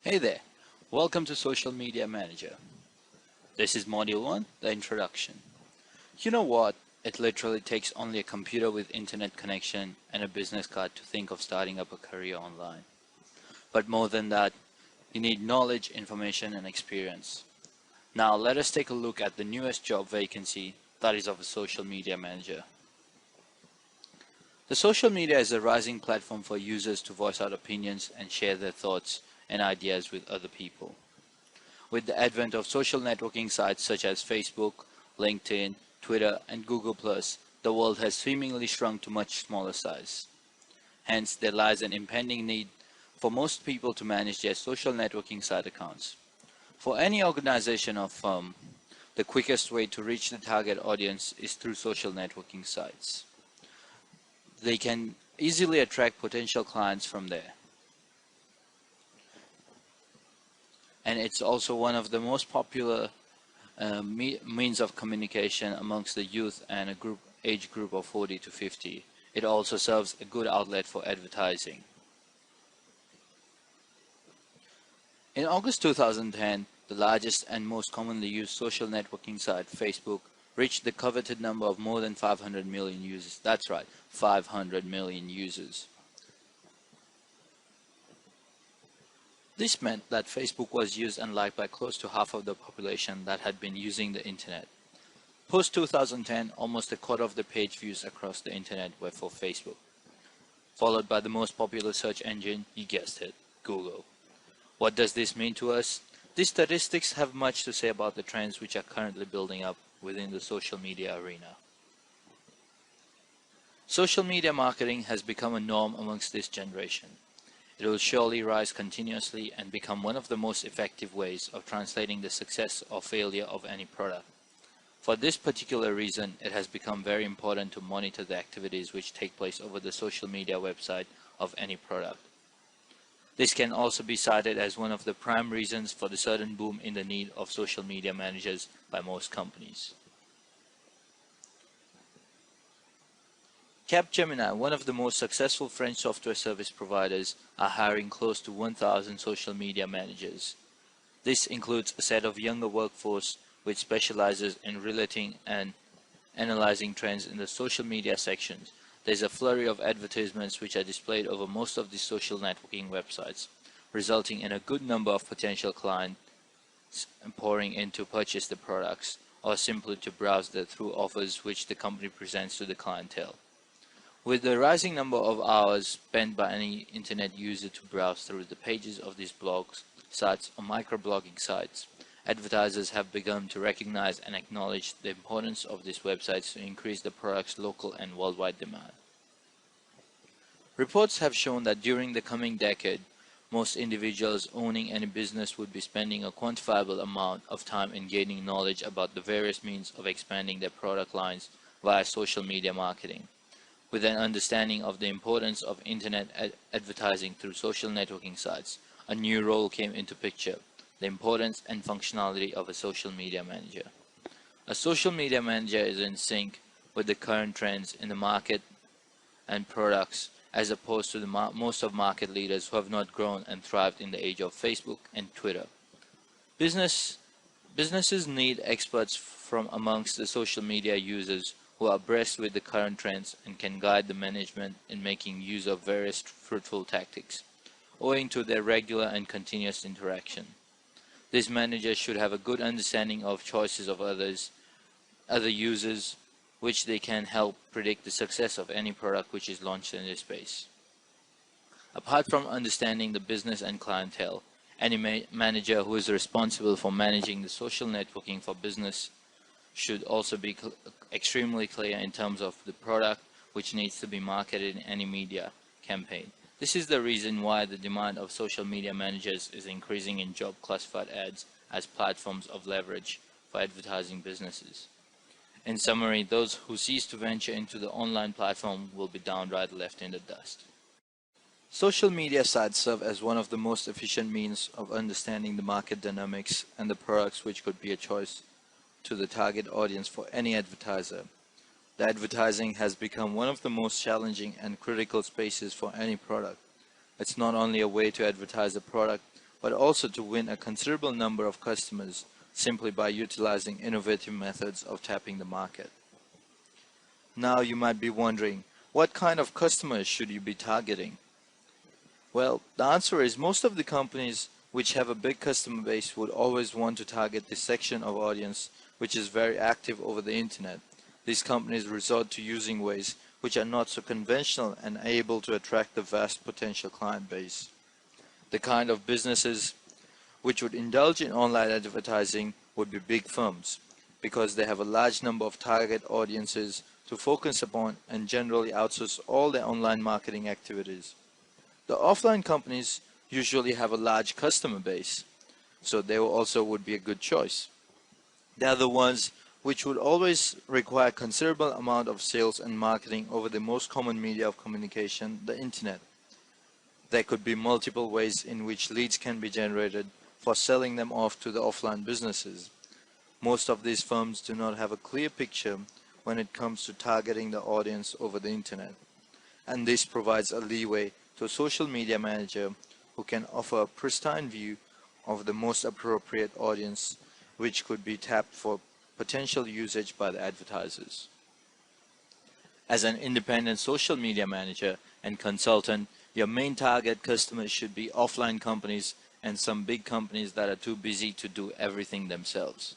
Hey there, welcome to Social Media Manager. This is Module 1, the introduction. You know what? It literally takes only a computer with internet connection and a business card to think of starting up a career online. But more than that, you need knowledge, information, and experience. Now let us take a look at the newest job vacancy, that is of a social media manager. The social media is a rising platform for users to voice out opinions and share their thoughts and ideas with other people. With the advent of social networking sites such as Facebook, LinkedIn, Twitter, and Google+, the world has seemingly shrunk to much smaller size. Hence, there lies an impending need for most people to manage their social networking site accounts. For any organization or firm, the quickest way to reach the target audience is through social networking sites. They can easily attract potential clients from there. And it's also one of the most popular means of communication amongst the youth and a age group of 40 to 50. It also serves a good outlet for advertising. In August 2010, the largest and most commonly used social networking site, Facebook, reached the coveted number of more than 500 million users. That's right, 500 million users. This meant that Facebook was used and liked by close to half of the population that had been using the internet. Post 2010, almost a quarter of the page views across the internet were for Facebook, followed by the most popular search engine, you guessed it, Google. What does this mean to us? These statistics have much to say about the trends which are currently building up within the social media arena. Social media marketing has become a norm amongst this generation. It will surely rise continuously and become one of the most effective ways of translating the success or failure of any product. For this particular reason, it has become very important to monitor the activities which take place over the social media website of any product. This can also be cited as one of the prime reasons for the sudden boom in the need of social media managers by most companies. Capgemini, one of the most successful French software service providers, are hiring close to 1,000 social media managers. This includes a set of younger workforce which specializes in relating and analyzing trends in the social media sections. There's a flurry of advertisements which are displayed over most of the social networking websites, resulting in a good number of potential clients pouring in to purchase the products or simply to browse through offers which the company presents to the clientele. With the rising number of hours spent by any internet user to browse through the pages of these blogs, sites, or microblogging sites, advertisers have begun to recognize and acknowledge the importance of these websites to increase the product's local and worldwide demand. Reports have shown that during the coming decade, most individuals owning any business would be spending a quantifiable amount of time in gaining knowledge about the various means of expanding their product lines via social media marketing. With an understanding of the importance of internet advertising through social networking sites, a new role came into picture: the importance and functionality of a social media manager. A social media manager is in sync with the current trends in the market and products, as opposed to most of market leaders who have not grown and thrived in the age of Facebook and Twitter. Businesses need experts from amongst the social media users who are abreast with the current trends and can guide the management in making use of various fruitful tactics, owing to their regular and continuous interaction. These managers should have a good understanding of choices of other users, which they can help predict the success of any product which is launched in this space. Apart from understanding the business and clientele, any manager who is responsible for managing the social networking for business should also be extremely clear in terms of the product which needs to be marketed in any media campaign. This is the reason why the demand of social media managers is increasing in job classified ads as platforms of leverage for advertising businesses. In summary, those who cease to venture into the online platform will be downright left in the dust. Social media sites serve as one of the most efficient means of understanding the market dynamics and the products which could be a choice to the target audience for any advertiser. The advertising has become one of the most challenging and critical spaces for any product. It's not only a way to advertise a product, but also to win a considerable number of customers simply by utilizing innovative methods of tapping the market. Now you might be wondering, what kind of customers should you be targeting? Well, the answer is most of the companies which have a big customer base would always want to target this section of audience which is very active over the internet. These companies resort to using ways which are not so conventional and are able to attract the vast potential client base. The kind of businesses which would indulge in online advertising would be big firms, because they have a large number of target audiences to focus upon and generally outsource all their online marketing activities. The offline companies usually have a large customer base, so they also would be a good choice. They are the ones which would always require considerable amount of sales and marketing over the most common media of communication, the internet. There could be multiple ways in which leads can be generated for selling them off to the offline businesses. Most of these firms do not have a clear picture when it comes to targeting the audience over the internet, and this provides a leeway to a social media manager who can offer a pristine view of the most appropriate audience which could be tapped for potential usage by the advertisers. As an independent social media manager and consultant, your main target customers should be offline companies and some big companies that are too busy to do everything themselves.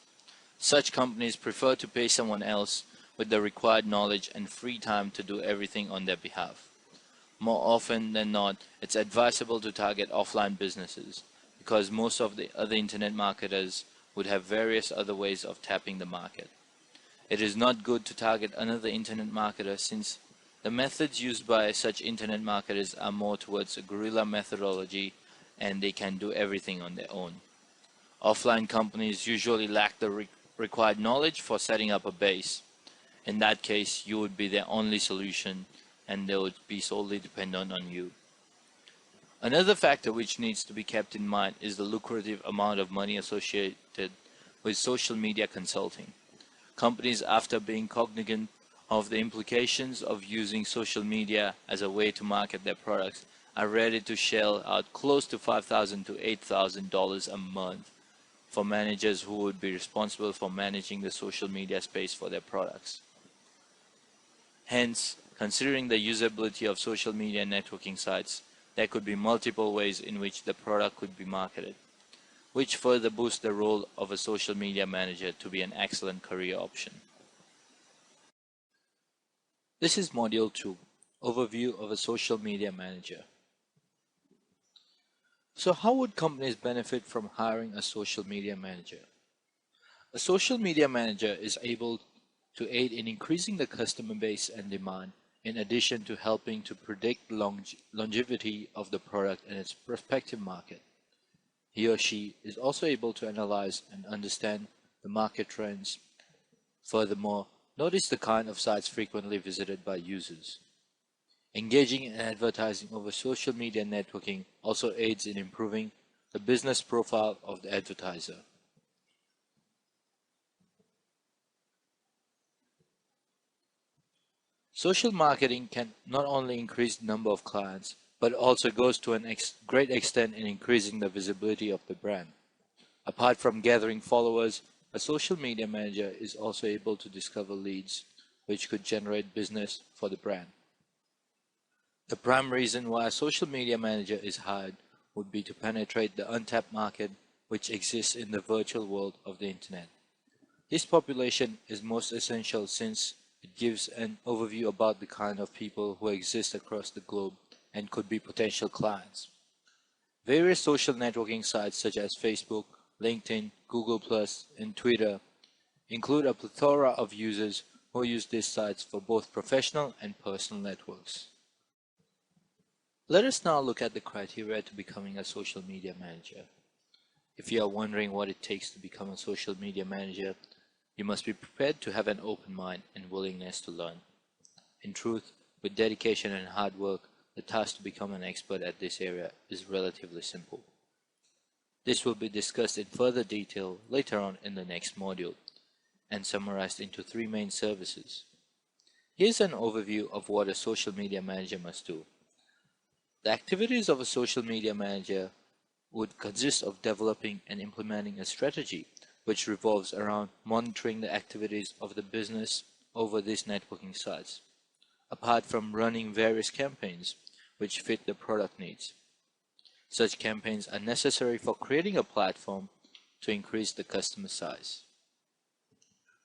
Such companies prefer to pay someone else with the required knowledge and free time to do everything on their behalf. More often than not, it's advisable to target offline businesses, because most of the other internet marketers would have various other ways of tapping the market. It is not good to target another internet marketer, since the methods used by such internet marketers are more towards a guerrilla methodology and they can do everything on their own. Offline companies usually lack the required knowledge for setting up a base. In that case, you would be their only solution and they would be solely dependent on you. Another factor which needs to be kept in mind is the lucrative amount of money associated with social media consulting. Companies, after being cognizant of the implications of using social media as a way to market their products, are ready to shell out close to $5,000 to $8,000 a month for managers who would be responsible for managing the social media space for their products. Hence, considering the usability of social media networking sites, there could be multiple ways in which the product could be marketed, which further boosts the role of a social media manager to be an excellent career option. This is Module 2, Overview of a Social Media Manager. So how would companies benefit from hiring a social media manager? A social media manager is able to aid in increasing the customer base and demand, in addition to helping to predict longevity of the product and its prospective market. He or she is also able to analyze and understand the market trends. Furthermore, notice the kind of sites frequently visited by users. Engaging in advertising over social media networking also aids in improving the business profile of the advertiser. Social marketing can not only increase the number of clients, but also goes to a great extent in increasing the visibility of the brand. Apart from gathering followers, a social media manager is also able to discover leads, which could generate business for the brand. The prime reason why a social media manager is hired would be to penetrate the untapped market which exists in the virtual world of the internet. This population is most essential since it gives an overview about the kind of people who exist across the globe and could be potential clients. Various social networking sites such as Facebook, LinkedIn, Google+, and Twitter include a plethora of users who use these sites for both professional and personal networks. Let us now look at the criteria to becoming a social media manager. If you are wondering what it takes to become a social media manager, you must be prepared to have an open mind and willingness to learn. In truth, with dedication and hard work, the task to become an expert at this area is relatively simple. This will be discussed in further detail later on in the next module and summarized into 3 main services. Here's an overview of what a social media manager must do. The activities of a social media manager would consist of developing and implementing a strategy which revolves around monitoring the activities of the business over these networking sites, apart from running various campaigns which fit the product needs. Such campaigns are necessary for creating a platform to increase the customer size.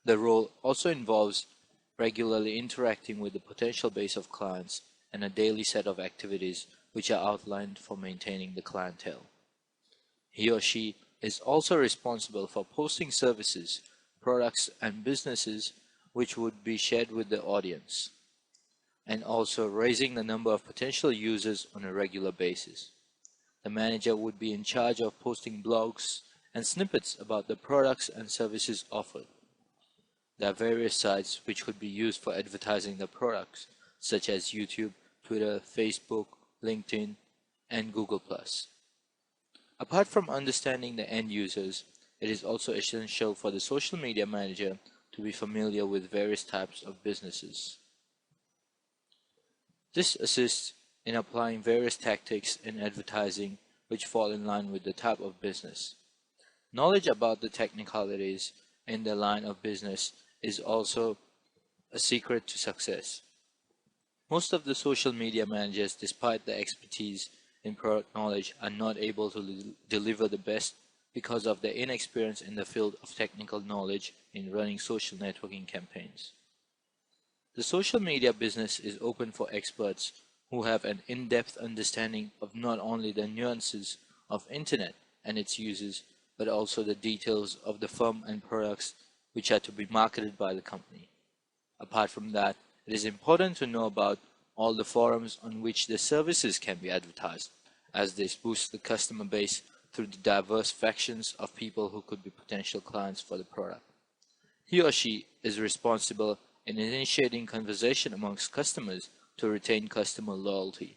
The role also involves regularly interacting with the potential base of clients and a daily set of activities which are outlined for maintaining the clientele. He or she is also responsible for posting services, products, and businesses which would be shared with the audience, and also raising the number of potential users on a regular basis. The manager would be in charge of posting blogs and snippets about the products and services offered. There are various sites which could be used for advertising the products, such as YouTube, Twitter, Facebook, LinkedIn, and Google+. Apart from understanding the end users, it is also essential for the social media manager to be familiar with various types of businesses. This assists in applying various tactics in advertising which fall in line with the type of business. Knowledge about the technicalities in the line of business is also a secret to success. Most of the social media managers, despite their expertise in product knowledge, are not able to deliver the best because of their inexperience in the field of technical knowledge in running social networking campaigns. The social media business is open for experts who have an in-depth understanding of not only the nuances of Internet and its uses, but also the details of the firm and products which are to be marketed by the company. Apart from that, it is important to know about all the forums on which the services can be advertised, as this boosts the customer base through the diverse factions of people who could be potential clients for the product. He or she is responsible in initiating conversation amongst customers to retain customer loyalty.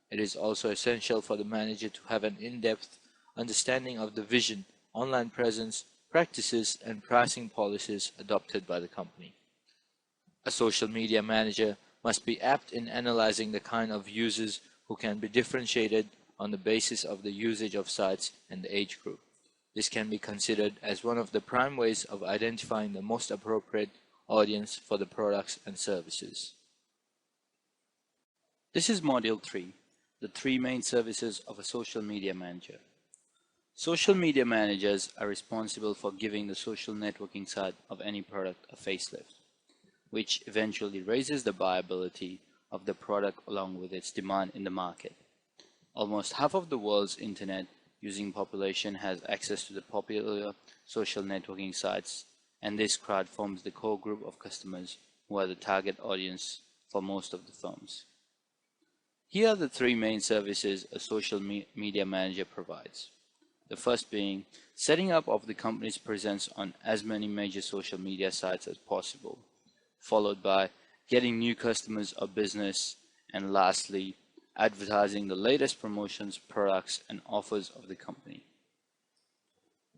It is also essential for the manager to have an in-depth understanding of the vision, online presence, practices, and pricing policies adopted by the company. A social media manager must be apt in analyzing the kind of users who can be differentiated on the basis of the usage of sites and the age group. This can be considered as one of the prime ways of identifying the most appropriate audience for the products and services. This is Module 3, the three main services of a social media manager. Social media managers are responsible for giving the social networking side of any product a facelift, which eventually raises the viability of the product along with its demand in the market. Almost half of the world's internet using population has access to the popular social networking sites, and this crowd forms the core group of customers who are the target audience for most of the firms. Here are the three main services a social media manager provides. The first being setting up of the company's presence on as many major social media sites as possible, followed by getting new customers or business, and lastly, advertising the latest promotions, products, and offers of the company.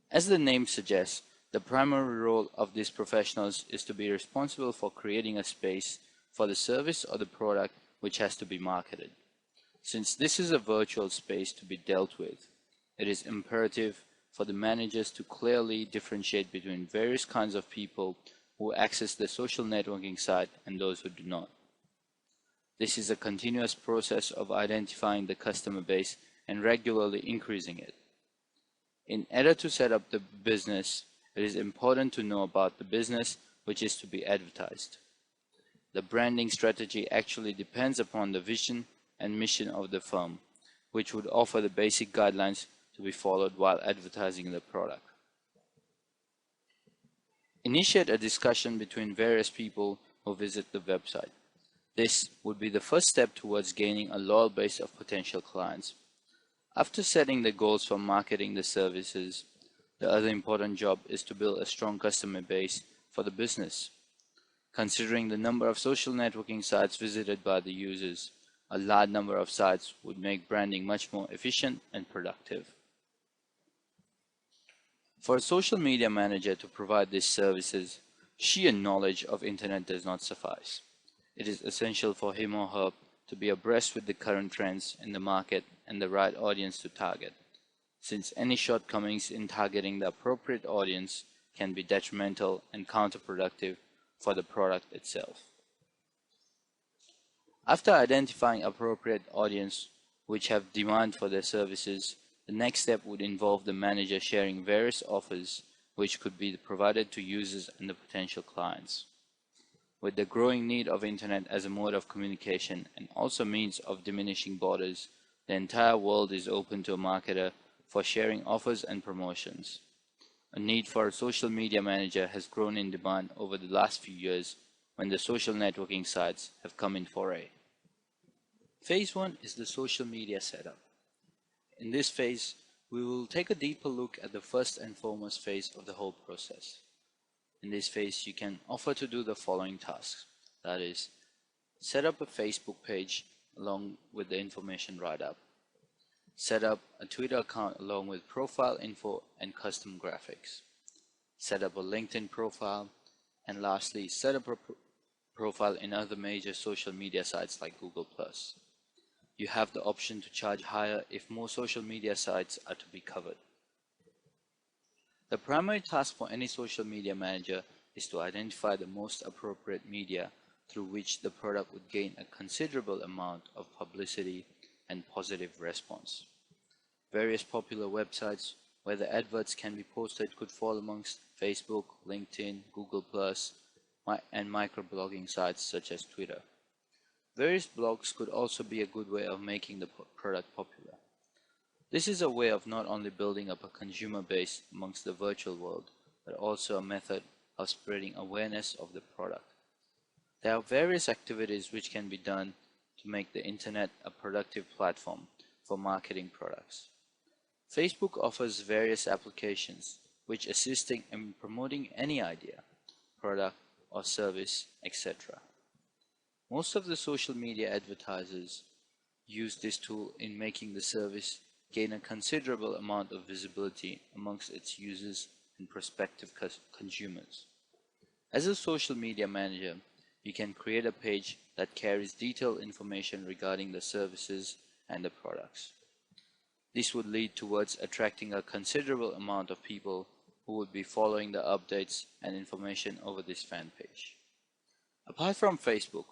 As the name suggests, the primary role of these professionals is to be responsible for creating a space for the service or the product which has to be marketed. Since this is a virtual space to be dealt with, it is imperative for the managers to clearly differentiate between various kinds of people who access the social networking site and those who do not. This is a continuous process of identifying the customer base and regularly increasing it. In order to set up the business, it is important to know about the business which is to be advertised. The branding strategy actually depends upon the vision and mission of the firm, which would offer the basic guidelines to be followed while advertising the product. Initiate a discussion between various people who visit the website. This would be the first step towards gaining a loyal base of potential clients. After setting the goals for marketing the services, the other important job is to build a strong customer base for the business. Considering the number of social networking sites visited by the users, a large number of sites would make branding much more efficient and productive. For a social media manager to provide these services, sheer knowledge of Internet does not suffice. It is essential for him or her to be abreast with the current trends in the market and the right audience to target. since any shortcomings in targeting the appropriate audience can be detrimental and counterproductive for the product itself. After identifying appropriate audience which have demand for their services, the next step would involve the manager sharing various offers which could be provided to users and the potential clients. With the growing need of internet as a mode of communication and also means of diminishing borders, the entire world is open to a marketer for sharing offers and promotions. A need for a social media manager has grown in demand over the last few years when the social networking sites have come in foray. Phase 1 is the social media setup. In this phase, we will take a deeper look at the first and foremost phase of the whole process. In this phase, you can offer to do the following tasks. That is, set up a Facebook page along with the information write-up. Set up a Twitter account along with profile info and custom graphics. Set up a LinkedIn profile. And lastly, set up a profile in other major social media sites like Google+. You have the option to charge higher if more social media sites are to be covered. The primary task for any social media manager is to identify the most appropriate media through which the product would gain a considerable amount of publicity and positive response. Various popular websites where the adverts can be posted could fall amongst Facebook, LinkedIn, Google+, and microblogging sites such as Twitter. Various blogs could also be a good way of making the product popular. This is a way of not only building up a consumer base amongst the virtual world, but also a method of spreading awareness of the product. There are various activities which can be done to make the internet a productive platform for marketing products. Facebook offers various applications which assisting in promoting any idea, product or service, etc. Most of the social media advertisers use this tool in making the service gain a considerable amount of visibility amongst its users and prospective consumers. As a social media manager, you can create a page that carries detailed information regarding the services and the products. This would lead towards attracting a considerable amount of people who would be following the updates and information over this fan page. Apart from Facebook,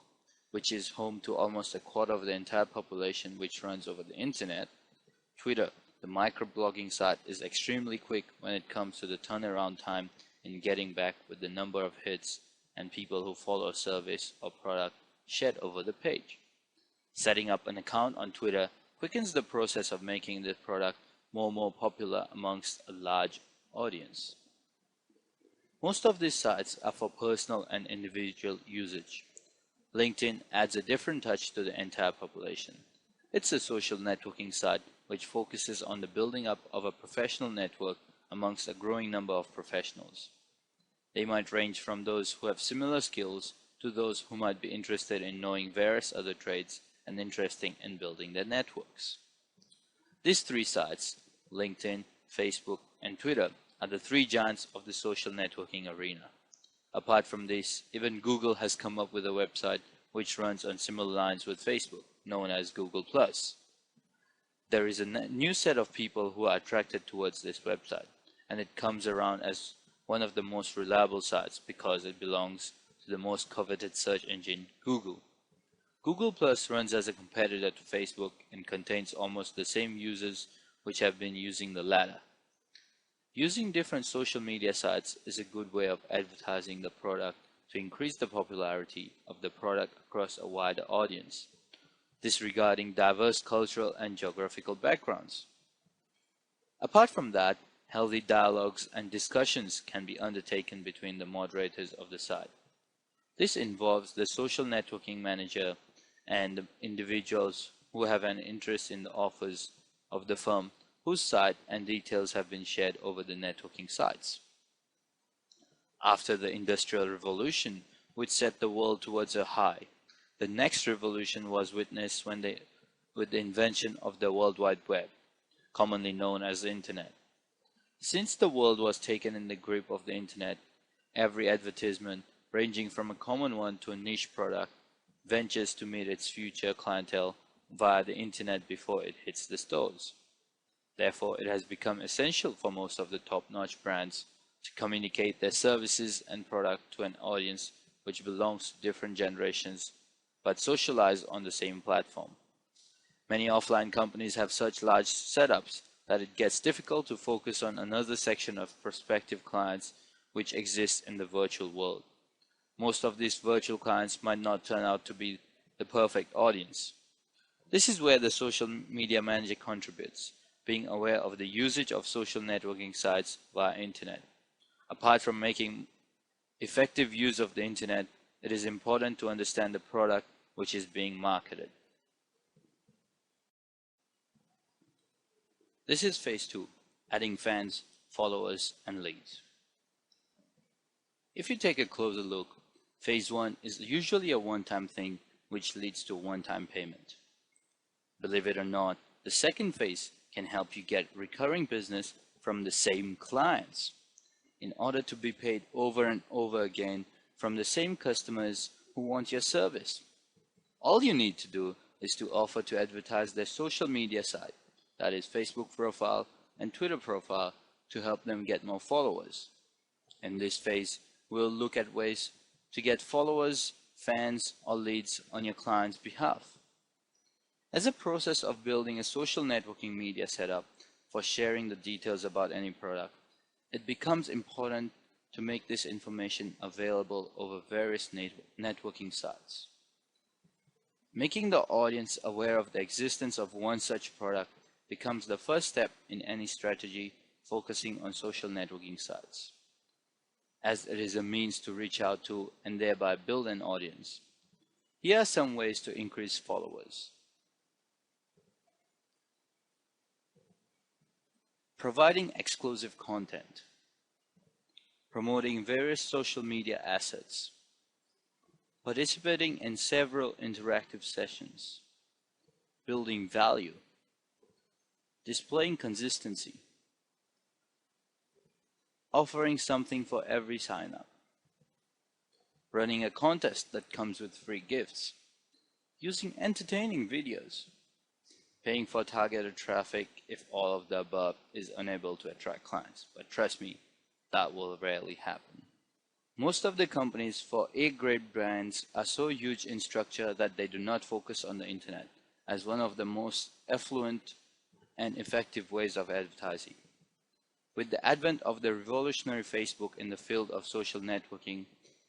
which is home to almost a quarter of the entire population which runs over the internet, Twitter, the microblogging site, is extremely quick when it comes to the turnaround time in getting back with the number of hits and people who follow a service or product shared over the page. Setting up an account on Twitter quickens the process of making the product more popular amongst a large audience. Most of these sites are for personal and individual usage. LinkedIn adds a different touch to the entire population. It's a social networking site which focuses on the building up of a professional network amongst a growing number of professionals. They might range from those who have similar skills to those who might be interested in knowing various other trades and interested in building their networks. These three sites, LinkedIn, Facebook, and Twitter, are the three giants of the social networking arena. Apart from this, even Google has come up with a website which runs on similar lines with Facebook, known as Google+. There is a new set of people who are attracted towards this website, and it comes around as one of the most reliable sites because it belongs to the most coveted search engine, Google. Google+ runs as a competitor to Facebook and contains almost the same users which have been using the latter. Using different social media sites is a good way of advertising the product to increase the popularity of the product across a wider audience, disregarding diverse cultural and geographical backgrounds. Apart from that, healthy dialogues and discussions can be undertaken between the moderators of the site. This involves the social networking manager and the individuals who have an interest in the offers of the firm whose site and details have been shared over the networking sites. After the Industrial Revolution, which set the world towards a high, the next revolution was witnessed with the invention of the World Wide Web, commonly known as the Internet. Since the world was taken in the grip of the Internet, every advertisement, ranging from a common one to a niche product, ventures to meet its future clientele via the Internet before it hits the stores. Therefore, it has become essential for most of the top-notch brands to communicate their services and product to an audience which belongs to different generations but socialize on the same platform. Many offline companies have such large setups that it gets difficult to focus on another section of prospective clients which exist in the virtual world. Most of these virtual clients might not turn out to be the perfect audience. This is where the social media manager contributes, being aware of the usage of social networking sites via internet. Apart from making effective use of the internet, it is important to understand the product which is being marketed. This is phase 2, adding fans, followers, and leads. If you take a closer look, phase 1 is usually a one-time thing which leads to a one-time payment. Believe it or not, the second phase can help you get recurring business from the same clients in order to be paid over and over again from the same customers who want your service. All you need to do is to offer to advertise their social media site, that is Facebook profile and Twitter profile, to help them get more followers. In this phase, we'll look at ways to get followers, fans, or leads on your client's behalf. As a process of building a social networking media setup for sharing the details about any product, it becomes important to make this information available over various networking sites. Making the audience aware of the existence of one such product becomes the first step in any strategy focusing on social networking sites, as it is a means to reach out to and thereby build an audience. Here are some ways to increase followers. Providing exclusive content, promoting various social media assets, participating in several interactive sessions, building value, displaying consistency, offering something for every sign-up, running a contest that comes with free gifts, using entertaining videos, paying for targeted traffic if all of the above is unable to attract clients. But trust me, that will rarely happen. Most of the companies for A-grade brands are so huge in structure that they do not focus on the internet as one of the most affluent and effective ways of advertising. With the advent of the revolutionary Facebook in the field of social networking,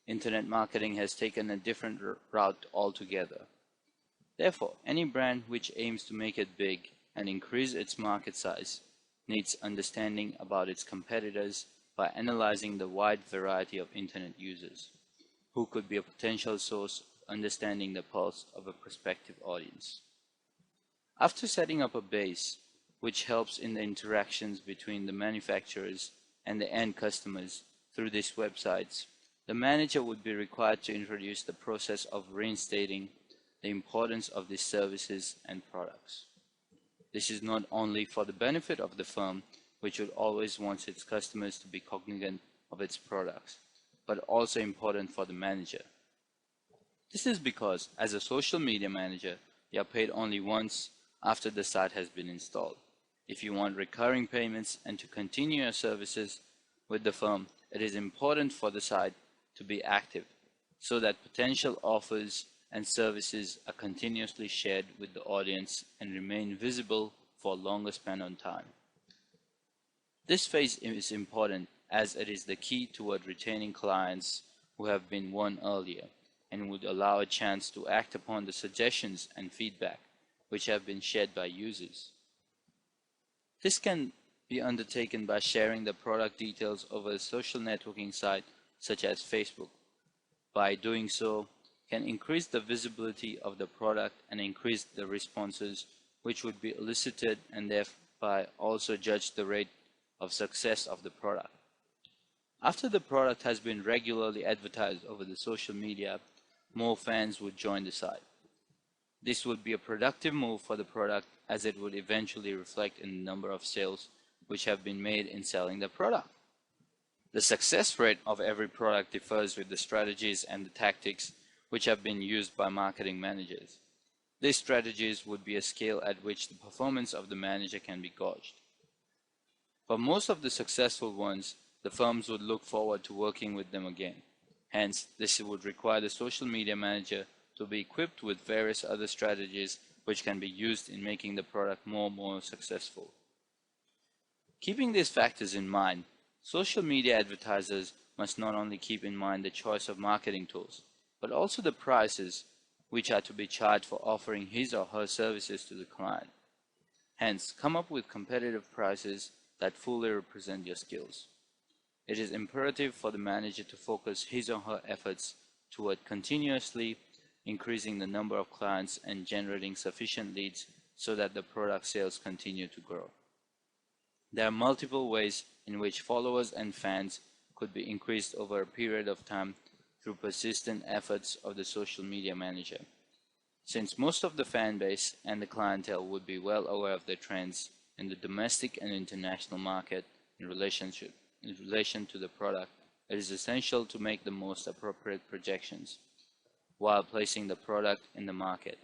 internet marketing has taken a different route altogether. Therefore, any brand which aims to make it big and increase its market size needs understanding about its competitors by analyzing the wide variety of internet users, who could be a potential source of understanding the pulse of a prospective audience. After setting up a base, which helps in the interactions between the manufacturers and the end customers through these websites, the manager would be required to introduce the process of reinstating the importance of these services and products. This is not only for the benefit of the firm, which would always want its customers to be cognizant of its products, but also important for the manager. This is because, as a social media manager, you are paid only once after the site has been installed. If you want recurring payments and to continue your services with the firm, it is important for the site to be active so that potential offers and services are continuously shared with the audience and remain visible for a longer span of time. This phase is important as it is the key toward retaining clients who have been won earlier and would allow a chance to act upon the suggestions and feedback which have been shared by users. This can be undertaken by sharing the product details over a social networking site such as Facebook. By doing so, can increase the visibility of the product and increase the responses which would be elicited and thereby also judge the rate of success of the product. After the product has been regularly advertised over the social media, more fans would join the site. This would be a productive move for the product as it would eventually reflect in the number of sales which have been made in selling the product. The success rate of every product differs with the strategies and the tactics which have been used by marketing managers. These strategies would be a scale at which the performance of the manager can be gauged. For most of the successful ones, the firms would look forward to working with them again. Hence, this would require the social media manager to be equipped with various other strategies which can be used in making the product more successful. Keeping these factors in mind, social media advertisers must not only keep in mind the choice of marketing tools, but also the prices which are to be charged for offering his or her services to the client. Hence, come up with competitive prices that fully represent your skills. It is imperative for the manager to focus his or her efforts toward continuously increasing the number of clients and generating sufficient leads so that the product sales continue to grow. There are multiple ways in which followers and fans could be increased over a period of time through persistent efforts of the social media manager. Since most of the fan base and the clientele would be well aware of the trends in the domestic and international market in relation to the product, it is essential to make the most appropriate projections while placing the product in the market.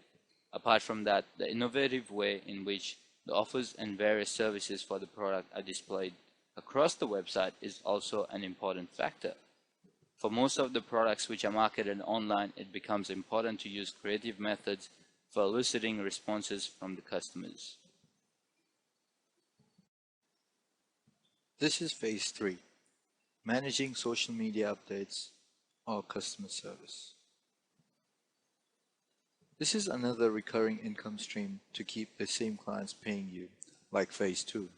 Apart from that, the innovative way in which the offers and various services for the product are displayed across the website is also an important factor. For most of the products which are marketed online, it becomes important to use creative methods for eliciting responses from the customers. This is phase 3, managing social media updates or customer service. This is another recurring income stream to keep the same clients paying you, like phase 2.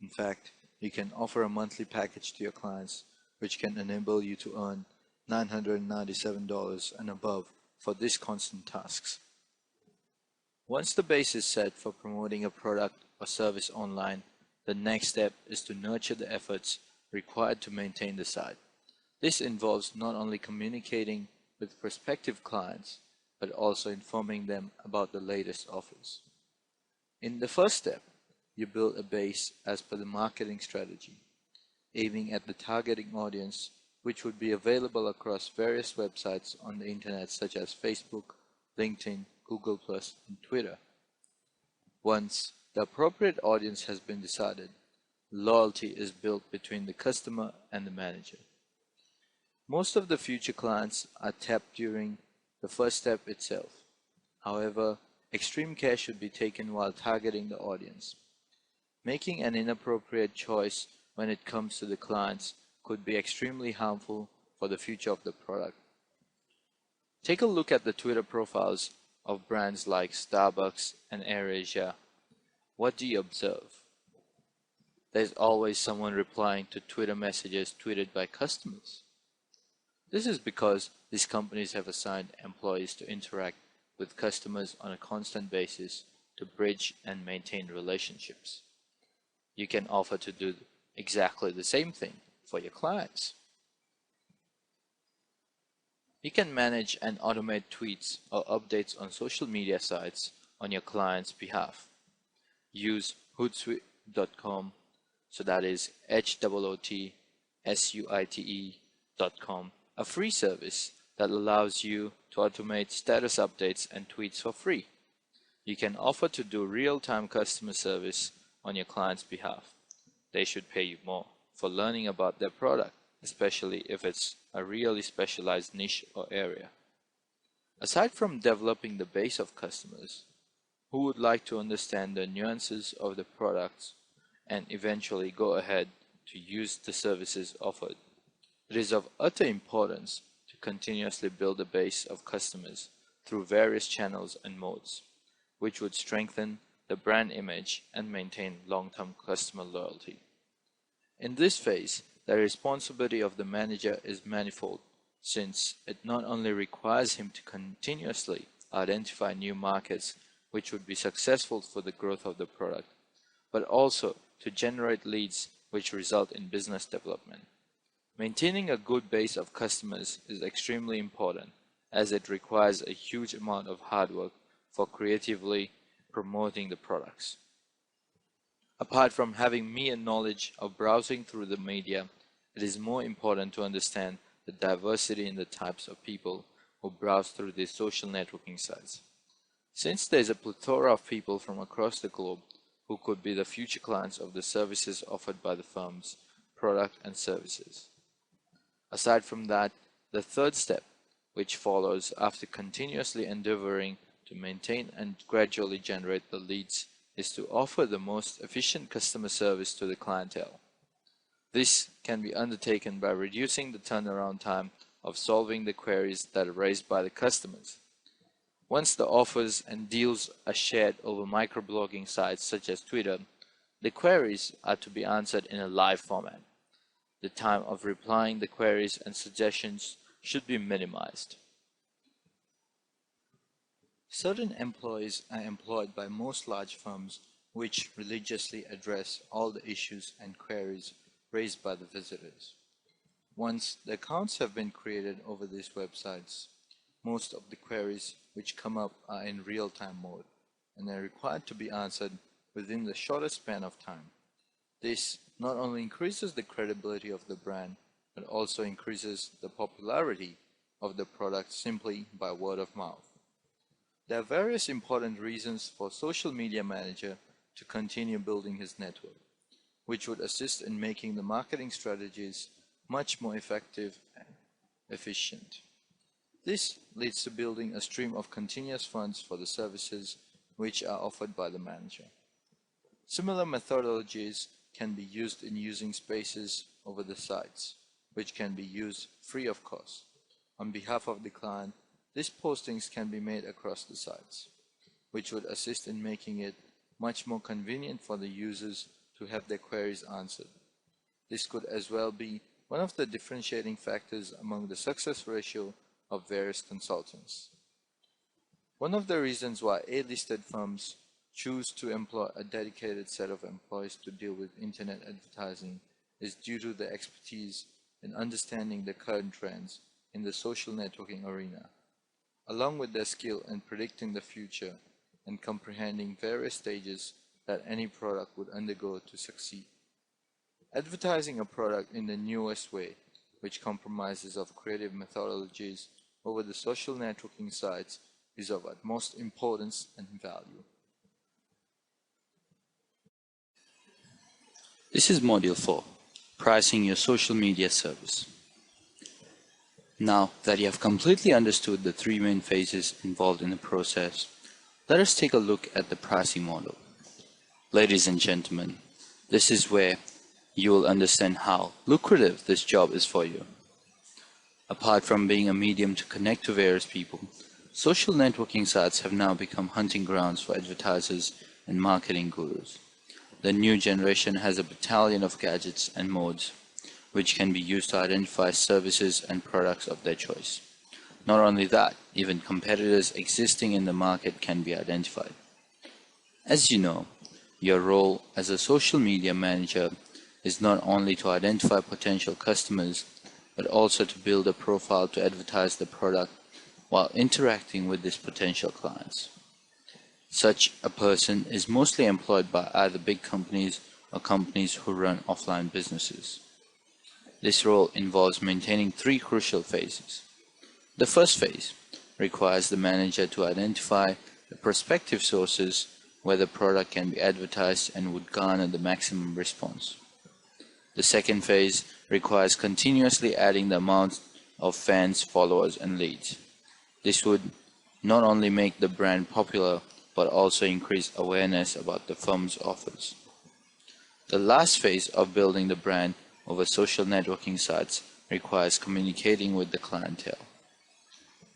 In fact, you can offer a monthly package to your clients which can enable you to earn $997 and above for these constant tasks. Once the base is set for promoting a product or service online, the next step is to nurture the efforts required to maintain the site. This involves not only communicating with prospective clients, but also informing them about the latest offers. In the first step, you build a base as per the marketing strategy, aiming at the targeting audience which would be available across various websites on the internet such as Facebook, LinkedIn, Google+, and Twitter. Once the appropriate audience has been decided, loyalty is built between the customer and the manager. Most of the future clients are tapped during the first step itself. However, extreme care should be taken while targeting the audience. Making an inappropriate choice when it comes to the clients could be extremely harmful for the future of the product. Take a look at the Twitter profiles of brands like Starbucks and AirAsia. What do you observe? There's always someone replying to Twitter messages tweeted by customers. This is because these companies have assigned employees to interact with customers on a constant basis to bridge and maintain relationships. You can offer to do exactly the same thing for your clients. You can manage and automate tweets or updates on social media sites on your client's behalf. Use hootsuite.com, so that is HOOTSUITE.com, a free service that allows you to automate status updates and tweets for free. You can offer to do real-time customer service on your client's behalf. They should pay you more for learning about their product, especially if it's a really specialized niche or area. Aside from developing the base of customers who would like to understand the nuances of the products and eventually go ahead to use the services offered, it is of utter importance to continuously build a base of customers through various channels and modes, which would strengthen the brand image and maintain long-term customer loyalty. In this phase, the responsibility of the manager is manifold, since it not only requires him to continuously identify new markets which would be successful for the growth of the product, but also to generate leads which result in business development. Maintaining a good base of customers is extremely important, as it requires a huge amount of hard work for creatively promoting the products. Apart from having mere knowledge of browsing through the media, it is more important to understand the diversity in the types of people who browse through these social networking sites. Since there is a plethora of people from across the globe who could be the future clients of the services offered by the firm's product and services. Aside from that, the third step, which follows after continuously endeavoring to maintain and gradually generate the leads, is to offer the most efficient customer service to the clientele. This can be undertaken by reducing the turnaround time of solving the queries that are raised by the customers. Once the offers and deals are shared over microblogging sites such as Twitter, the queries are to be answered in a live format. The time of replying the queries and suggestions should be minimized. Certain employees are employed by most large firms which religiously address all the issues and queries raised by the visitors. Once the accounts have been created over these websites, most of the queries which come up are in real-time mode and are required to be answered within the shortest span of time. This not only increases the credibility of the brand, but also increases the popularity of the product simply by word of mouth. There are various important reasons for social media manager to continue building his network, which would assist in making the marketing strategies much more effective and efficient. This leads to building a stream of continuous funds for the services which are offered by the manager. Similar methodologies can be used in using spaces over the sites, which can be used free of cost. On behalf of the client, these postings can be made across the sites, which would assist in making it much more convenient for the users to have their queries answered. This could as well be one of the differentiating factors among the success ratio of various consultants. One of the reasons why A-listed firms choose to employ a dedicated set of employees to deal with internet advertising is due to their expertise in understanding the current trends in the social networking arena, along with their skill in predicting the future and comprehending various stages that any product would undergo to succeed. Advertising a product in the newest way, which compromises of creative methodologies over the social networking sites, is of utmost importance and value. This is Module 4, Pricing Your Social Media Service. Now that you have completely understood the three main phases involved in the process, let us take a look at the pricing model. Ladies and gentlemen, this is where you will understand how lucrative this job is for you. Apart from being a medium to connect to various people, social networking sites have now become hunting grounds for advertisers and marketing gurus. The new generation has a battalion of gadgets and modes which can be used to identify services and products of their choice. Not only that, even competitors existing in the market can be identified. As you know, your role as a social media manager is not only to identify potential customers, but also to build a profile to advertise the product while interacting with these potential clients. Such a person is mostly employed by either big companies or companies who run offline businesses. This role involves maintaining three crucial phases. The first phase requires the manager to identify the prospective sources where the product can be advertised and would garner the maximum response. The second phase requires continuously adding the amount of fans, followers, and leads. This would not only make the brand popular, but also increase awareness about the firm's offers. The last phase of building the brand over social networking sites requires communicating with the clientele.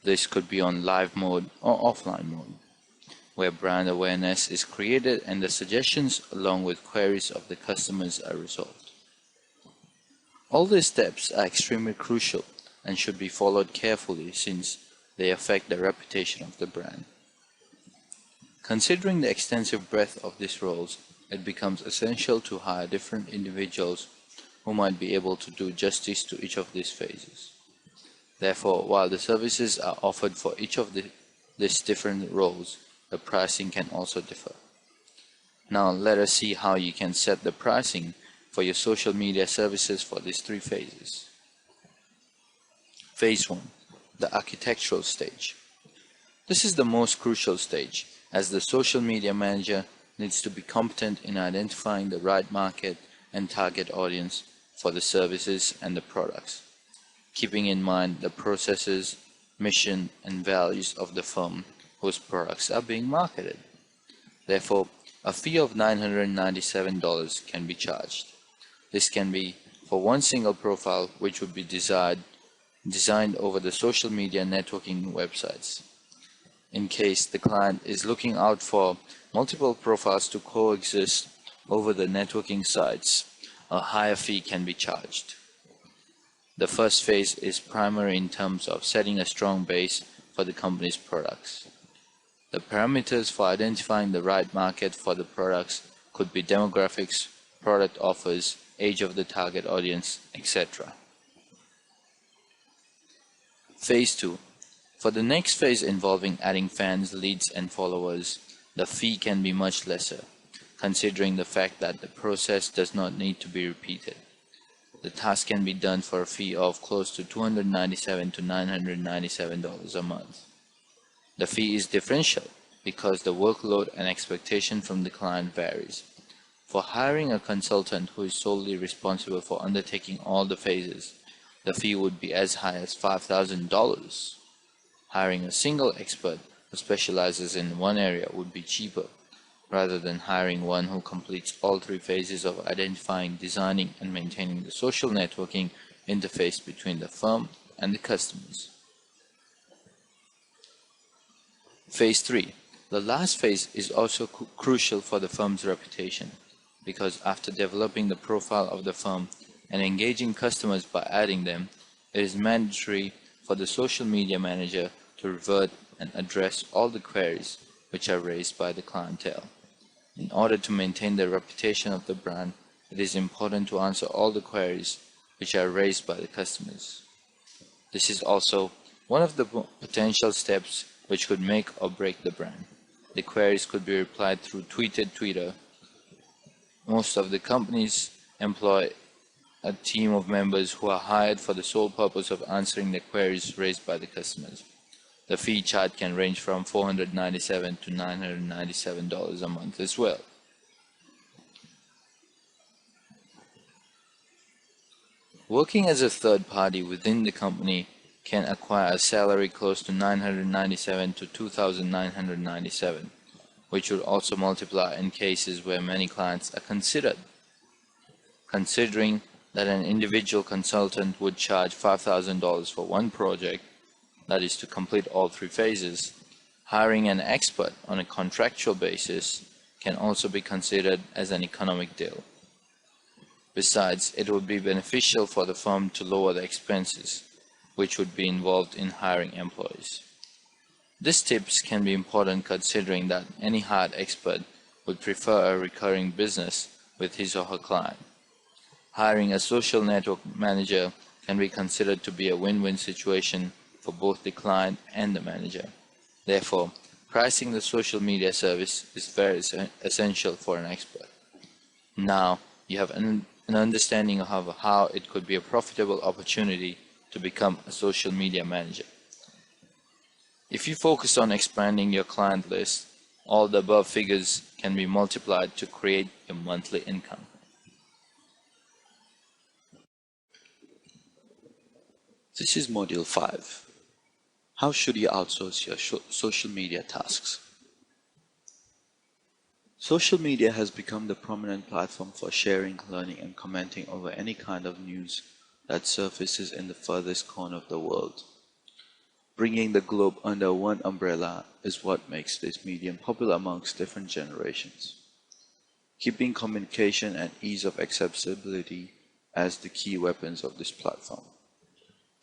This could be on live mode or offline mode, where brand awareness is created and the suggestions along with queries of the customers are resolved. All these steps are extremely crucial and should be followed carefully since they affect the reputation of the brand. Considering the extensive breadth of these roles, it becomes essential to hire different individuals who might be able to do justice to each of these phases. Therefore, while the services are offered for each of these different roles, the pricing can also differ. Now let us see how you can set the pricing for your social media services for these three phases. Phase 1, the architectural stage. This is the most crucial stage, as the social media manager needs to be competent in identifying the right market and target audience for the services and the products, keeping in mind the processes, mission, and values of the firm whose products are being marketed. Therefore, a fee of $997 can be charged. This can be for one single profile which would be designed over the social media networking websites. In case the client is looking out for multiple profiles to coexist over the networking sites, a higher fee can be charged. The first phase is primary in terms of setting a strong base for the company's products. The parameters for identifying the right market for the products could be demographics, product offers, age of the target audience, etc. Phase 2. For the next phase involving adding fans, leads, and followers, the fee can be much lesser, considering the fact that the process does not need to be repeated. The task can be done for a fee of close to $297 to $997 a month. The fee is differential because the workload and expectation from the client varies. For hiring a consultant who is solely responsible for undertaking all the phases, the fee would be as high as $5,000. Hiring a single expert who specializes in one area would be cheaper, rather than hiring one who completes all three phases of identifying, designing, and maintaining the social networking interface between the firm and the customers. Phase 3. The last phase is also crucial for the firm's reputation, because after developing the profile of the firm and engaging customers by adding them, it is mandatory for the social media manager to revert and address all the queries which are raised by the clientele. In order to maintain the reputation of the brand, it is important to answer all the queries which are raised by the customers. This is also one of the potential steps which could make or break the brand. The queries could be replied through Twitter. Most of the companies employ a team of members who are hired for the sole purpose of answering the queries raised by the customers. The fee charge can range from $497 to $997 a month as well. Working as a third party within the company can acquire a salary close to $997 to $2,997, which would also multiply in cases where many clients are considered. Considering that an individual consultant would charge $5,000 for one project, that is to complete all three phases, hiring an expert on a contractual basis can also be considered as an economic deal. Besides, it would be beneficial for the firm to lower the expenses, which would be involved in hiring employees. These tips can be important considering that any hired expert would prefer a recurring business with his or her client. Hiring a social network manager can be considered to be a win-win situation for both the client and the manager. Therefore, pricing the social media service is very essential for an expert. Now, you have an understanding of how it could be a profitable opportunity to become a social media manager. If you focus on expanding your client list, all the above figures can be multiplied to create your monthly income. This is Module 5. How should you outsource your social media tasks? Social media has become the prominent platform for sharing, learning, and commenting over any kind of news that surfaces in the furthest corner of the world. Bringing the globe under one umbrella is what makes this medium popular amongst different generations, keeping communication and ease of accessibility as the key weapons of this platform.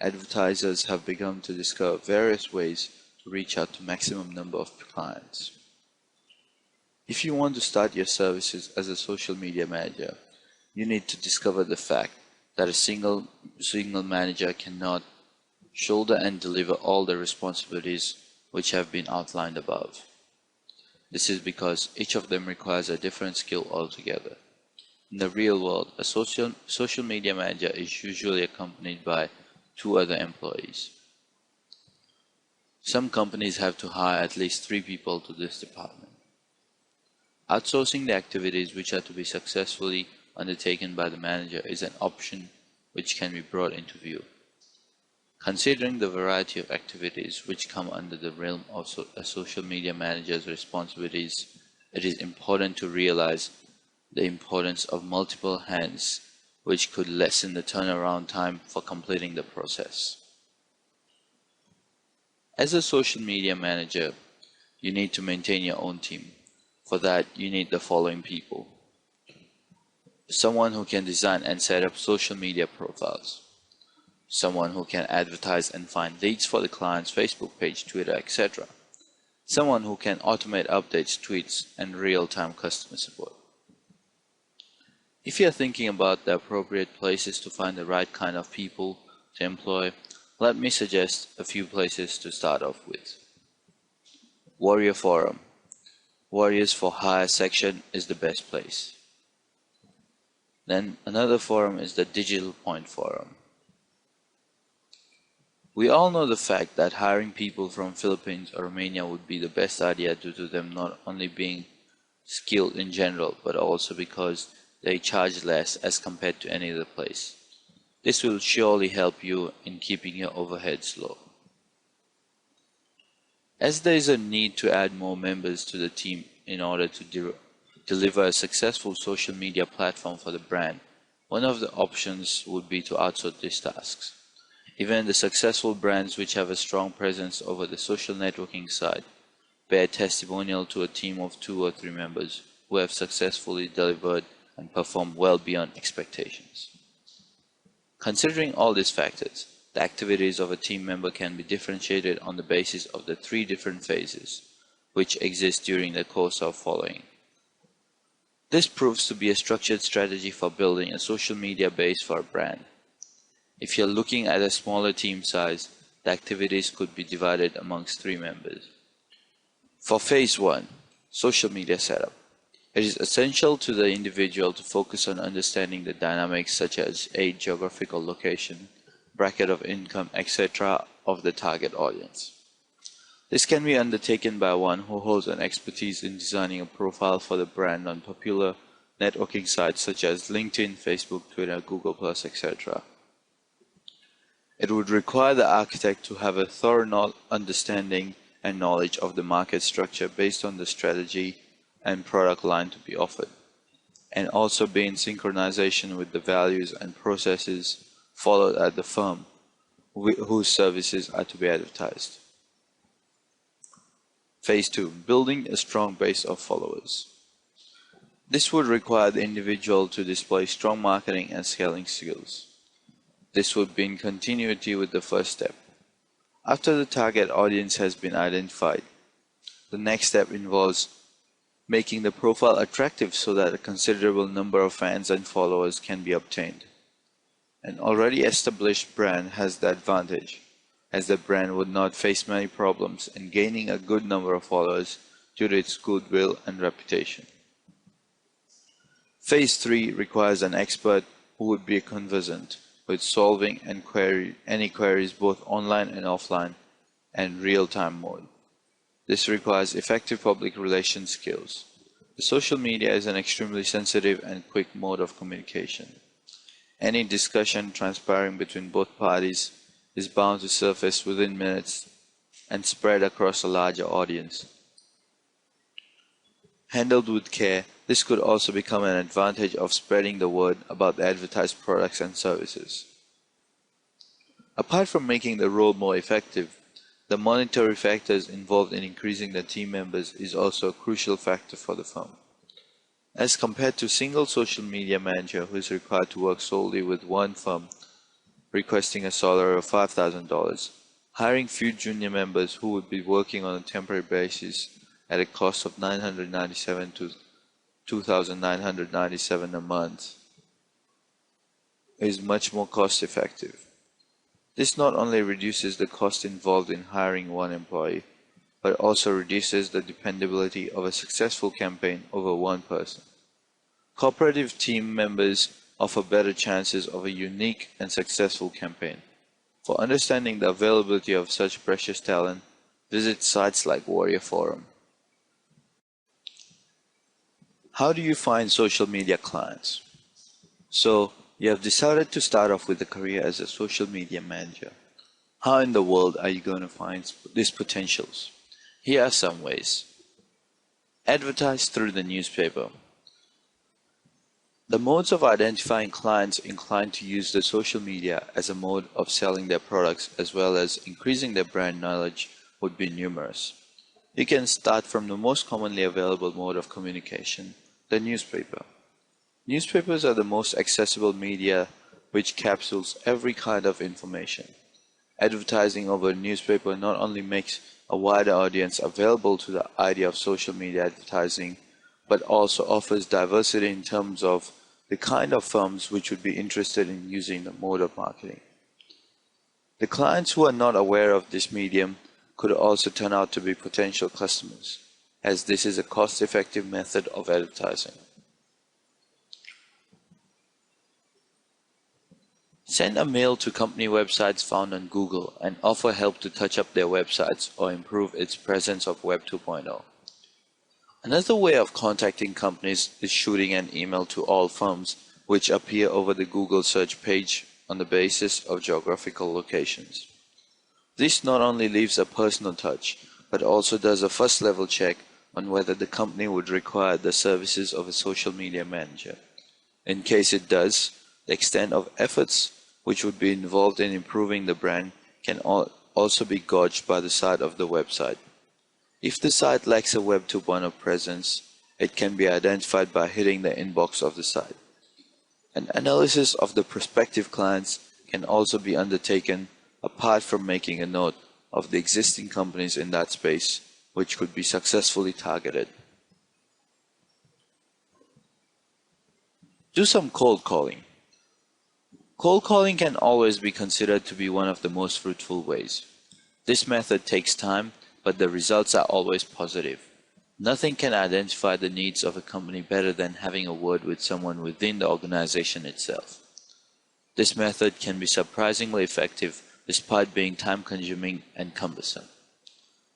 Advertisers have begun to discover various ways to reach out to maximum number of clients. If you want to start your services as a social media manager, you need to discover the fact that a single manager cannot shoulder and deliver all the responsibilities which have been outlined above. This is because each of them requires a different skill altogether. In the real world, a social media manager is usually accompanied by 2 other employees. Some companies have to hire at least 3 people to this department. Outsourcing the activities which are to be successfully undertaken by the manager is an option which can be brought into view. Considering the variety of activities which come under the realm of a social media manager's responsibilities, it is important to realize the importance of multiple hands, which could lessen the turnaround time for completing the process. As a social media manager, you need to maintain your own team. For that, you need the following people. Someone who can design and set up social media profiles. Someone who can advertise and find leads for the client's Facebook page, Twitter, etc. Someone who can automate updates, tweets, and real-time customer support. If you're thinking about the appropriate places to find the right kind of people to employ, let me suggest a few places to start off with. Warrior Forum. Warriors for Hire section is the best place. Then another forum is the Digital Point Forum. We all know the fact that hiring people from Philippines or Romania would be the best idea due to them not only being skilled in general, but also because they charge less as compared to any other place. This will surely help you in keeping your overheads low. As there is a need to add more members to the team in order to deliver a successful social media platform for the brand, one of the options would be to outsource these tasks. Even the successful brands which have a strong presence over the social networking side bear testimonial to a team of 2 or 3 members who have successfully delivered and performed well beyond expectations. Considering all these factors, the activities of a team member can be differentiated on the basis of the 3 different phases which exist during the course of following. This proves to be a structured strategy for building a social media base for a brand. If you're looking at a smaller team size, the activities could be divided amongst 3 members. For phase 1, social media setup. It is essential to the individual to focus on understanding the dynamics such as age, geographical location, bracket of income, etc. of the target audience. This can be undertaken by one who holds an expertise in designing a profile for the brand on popular networking sites such as LinkedIn, Facebook, Twitter, Google+, etc. It would require the architect to have a thorough understanding and knowledge of the market structure based on the strategy and product line to be offered, and also be in synchronization with the values and processes followed at the firm whose services are to be advertised. Phase 2. Building a strong base of followers. This would require the individual to display strong marketing and scaling skills. This would be in continuity with the first step. After the target audience has been identified, the next step involves making the profile attractive so that a considerable number of fans and followers can be obtained. An already established brand has the advantage, as the brand would not face many problems in gaining a good number of followers due to its goodwill and reputation. Phase 3 requires an expert who would be conversant with solving any queries both online and offline and real-time mode. This requires effective public relations skills. The social media is an extremely sensitive and quick mode of communication. Any discussion transpiring between both parties is bound to surface within minutes and spread across a larger audience. Handled with care, this could also become an advantage of spreading the word about the advertised products and services. Apart from making the role more effective, the monetary factors involved in increasing the team members is also a crucial factor for the firm. As compared to a single social media manager who is required to work solely with one firm, requesting a salary of $5,000, hiring few junior members who would be working on a temporary basis at a cost of $997 to $2,997 a month is much more cost effective. This not only reduces the cost involved in hiring one employee, but also reduces the dependability of a successful campaign over one person. Cooperative team members offer better chances of a unique and successful campaign. For understanding the availability of such precious talent, visit sites like Warrior Forum. How do you find social media clients? So, you have decided to start off with a career as a social media manager. How in the world are you going to find these potentials? Here are some ways. Advertise through the newspaper. The modes of identifying clients inclined to use the social media as a mode of selling their products as well as increasing their brand knowledge would be numerous. You can start from the most commonly available mode of communication, the newspaper. Newspapers are the most accessible media which capsules every kind of information. Advertising over a newspaper not only makes a wider audience available to the idea of social media advertising, but also offers diversity in terms of the kind of firms which would be interested in using the mode of marketing. The clients who are not aware of this medium could also turn out to be potential customers, as this is a cost-effective method of advertising. Send a mail to company websites found on Google and offer help to touch up their websites or improve its presence of Web 2.0. Another way of contacting companies is shooting an email to all firms which appear over the Google search page on the basis of geographical locations. This not only leaves a personal touch, but also does a first level check on whether the company would require the services of a social media manager. In case it does, the extent of efforts which would be involved in improving the brand can also be gauged by the site of the website. If the site lacks a Web 2.0 presence, it can be identified by hitting the inbox of the site. An analysis of the prospective clients can also be undertaken apart from making a note of the existing companies in that space which could be successfully targeted. Do some cold calling. Cold calling can always be considered to be one of the most fruitful ways. This method takes time, but the results are always positive. Nothing can identify the needs of a company better than having a word with someone within the organization itself. This method can be surprisingly effective despite being time-consuming and cumbersome.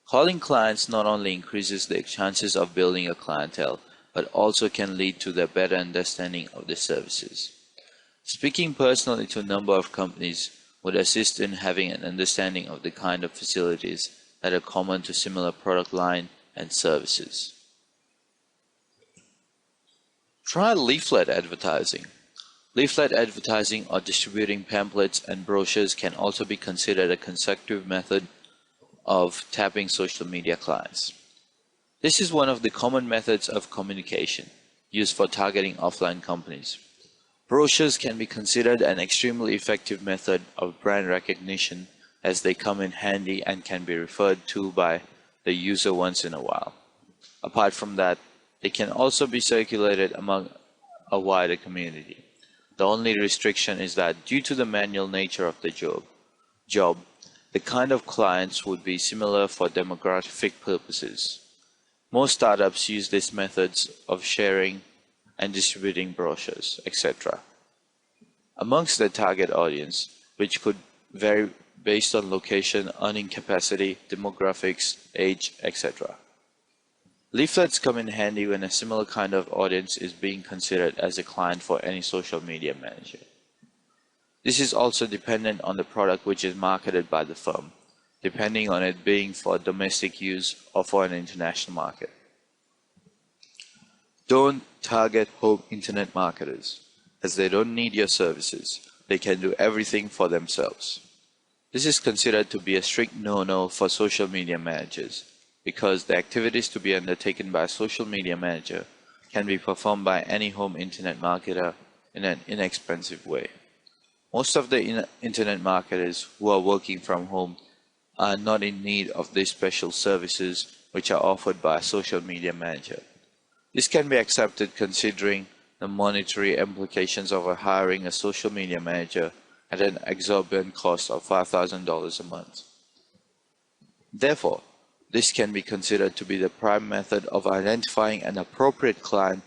Calling clients not only increases the chances of building a clientele, but also can lead to their better understanding of the services. Speaking personally to a number of companies would assist in having an understanding of the kind of facilities that are common to similar product line and services. Try leaflet advertising. Leaflet advertising or distributing pamphlets and brochures can also be considered a consecutive method of tapping social media clients. This is one of the common methods of communication used for targeting offline companies. Brochures can be considered an extremely effective method of brand recognition as they come in handy and can be referred to by the user once in a while. Apart from that, they can also be circulated among a wider community. The only restriction is that due to the manual nature of the job, the kind of clients would be similar for demographic purposes. Most startups use these methods of sharing and distributing brochures, etc. amongst their target audience, which could vary based on location, earning capacity, demographics, age, etc. Leaflets come in handy when a similar kind of audience is being considered as a client for any social media manager. This is also dependent on the product which is marketed by the firm, depending on it being for domestic use or for an international market. Don't target home internet marketers, as they don't need your services. They can do everything for themselves. This is considered to be a strict no-no for social media managers, because the activities to be undertaken by a social media manager can be performed by any home internet marketer in an inexpensive way. Most of the internet marketers who are working from home are not in need of these special services which are offered by a social media manager. This can be accepted considering the monetary implications of hiring a social media manager at an exorbitant cost of $5,000 a month. Therefore, this can be considered to be the prime method of identifying an appropriate client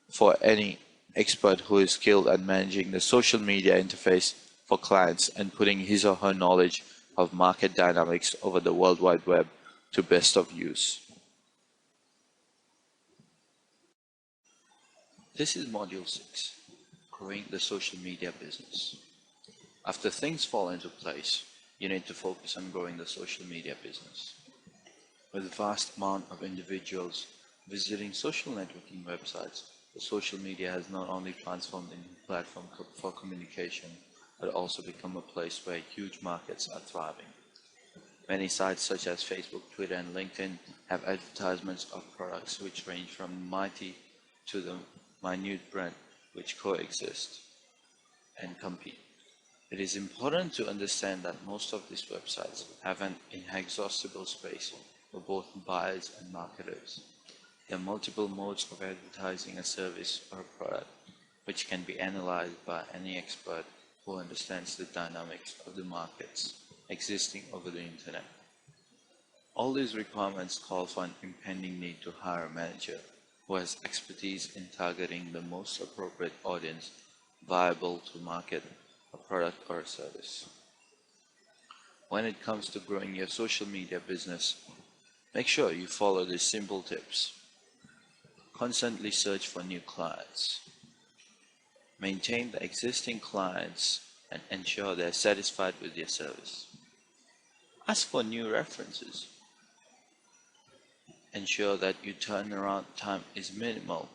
for any expert who is skilled at managing the social media interface for clients and putting his or her knowledge of market dynamics over the World Wide Web to best of use. This is Module 6, Growing the Social Media Business. After things fall into place, you need to focus on growing the social media business. With a vast amount of individuals visiting social networking websites, the social media has not only transformed into a platform for communication, but also become a place where huge markets are thriving. Many sites such as Facebook, Twitter, and LinkedIn have advertisements of products which range from mighty to the minute brand which coexist and compete. It is important to understand that most of these websites have an inexhaustible space for both buyers and marketers. There are multiple modes of advertising a service or a product, which can be analyzed by any expert who understands the dynamics of the markets existing over the internet. All these requirements call for an impending need to hire a manager who has expertise in targeting the most appropriate audience viable to market a product or a service. When it comes to growing your social media business, make sure you follow these simple tips. Constantly search for new clients. Maintain the existing clients and ensure they're satisfied with your service. Ask for new references. Ensure that your turnaround time is minimal.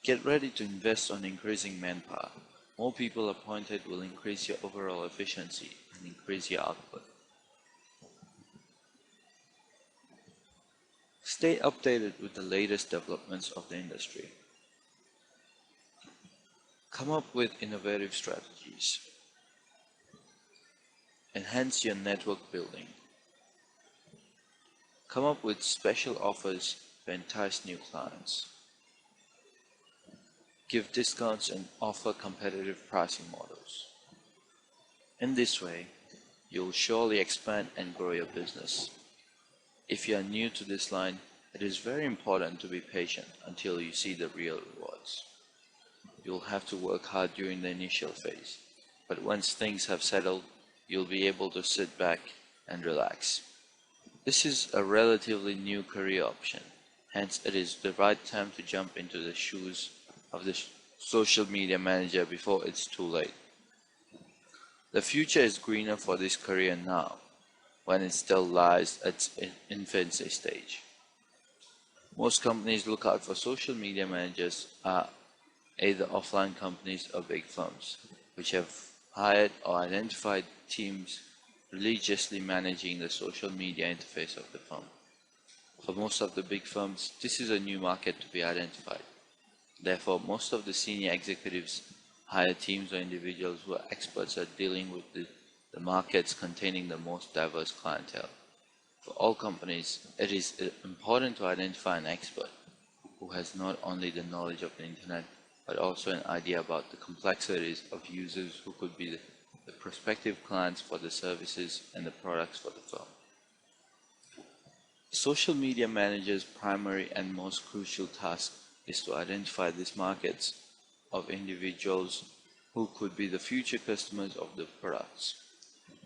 Get ready to invest on increasing manpower. More people appointed will increase your overall efficiency and increase your output. Stay updated with the latest developments of the industry. Come up with innovative strategies. Enhance your network building. Come up with special offers to entice new clients. Give discounts and offer competitive pricing models. In this way, you'll surely expand and grow your business. If you are new to this line, it is very important to be patient until you see the real rewards. You'll have to work hard during the initial phase, but once things have settled, you'll be able to sit back and relax. This is a relatively new career option, hence it is the right time to jump into the shoes of the social media manager before it's too late. The future is greener for this career now, when it still lies at its infancy stage. Most companies look out for social media managers are either offline companies or big firms, which have hired or identified teams religiously managing the social media interface of the firm. For most of the big firms, this is a new market to be identified. Therefore, most of the senior executives hire teams or individuals who are experts at dealing with the markets containing the most diverse clientele. For all companies, it is important to identify an expert who has not only the knowledge of the internet, but also an idea about the complexities of users who could be the prospective clients for the services and the products for the firm. The social media manager's primary and most crucial task is to identify these markets of individuals who could be the future customers of the products.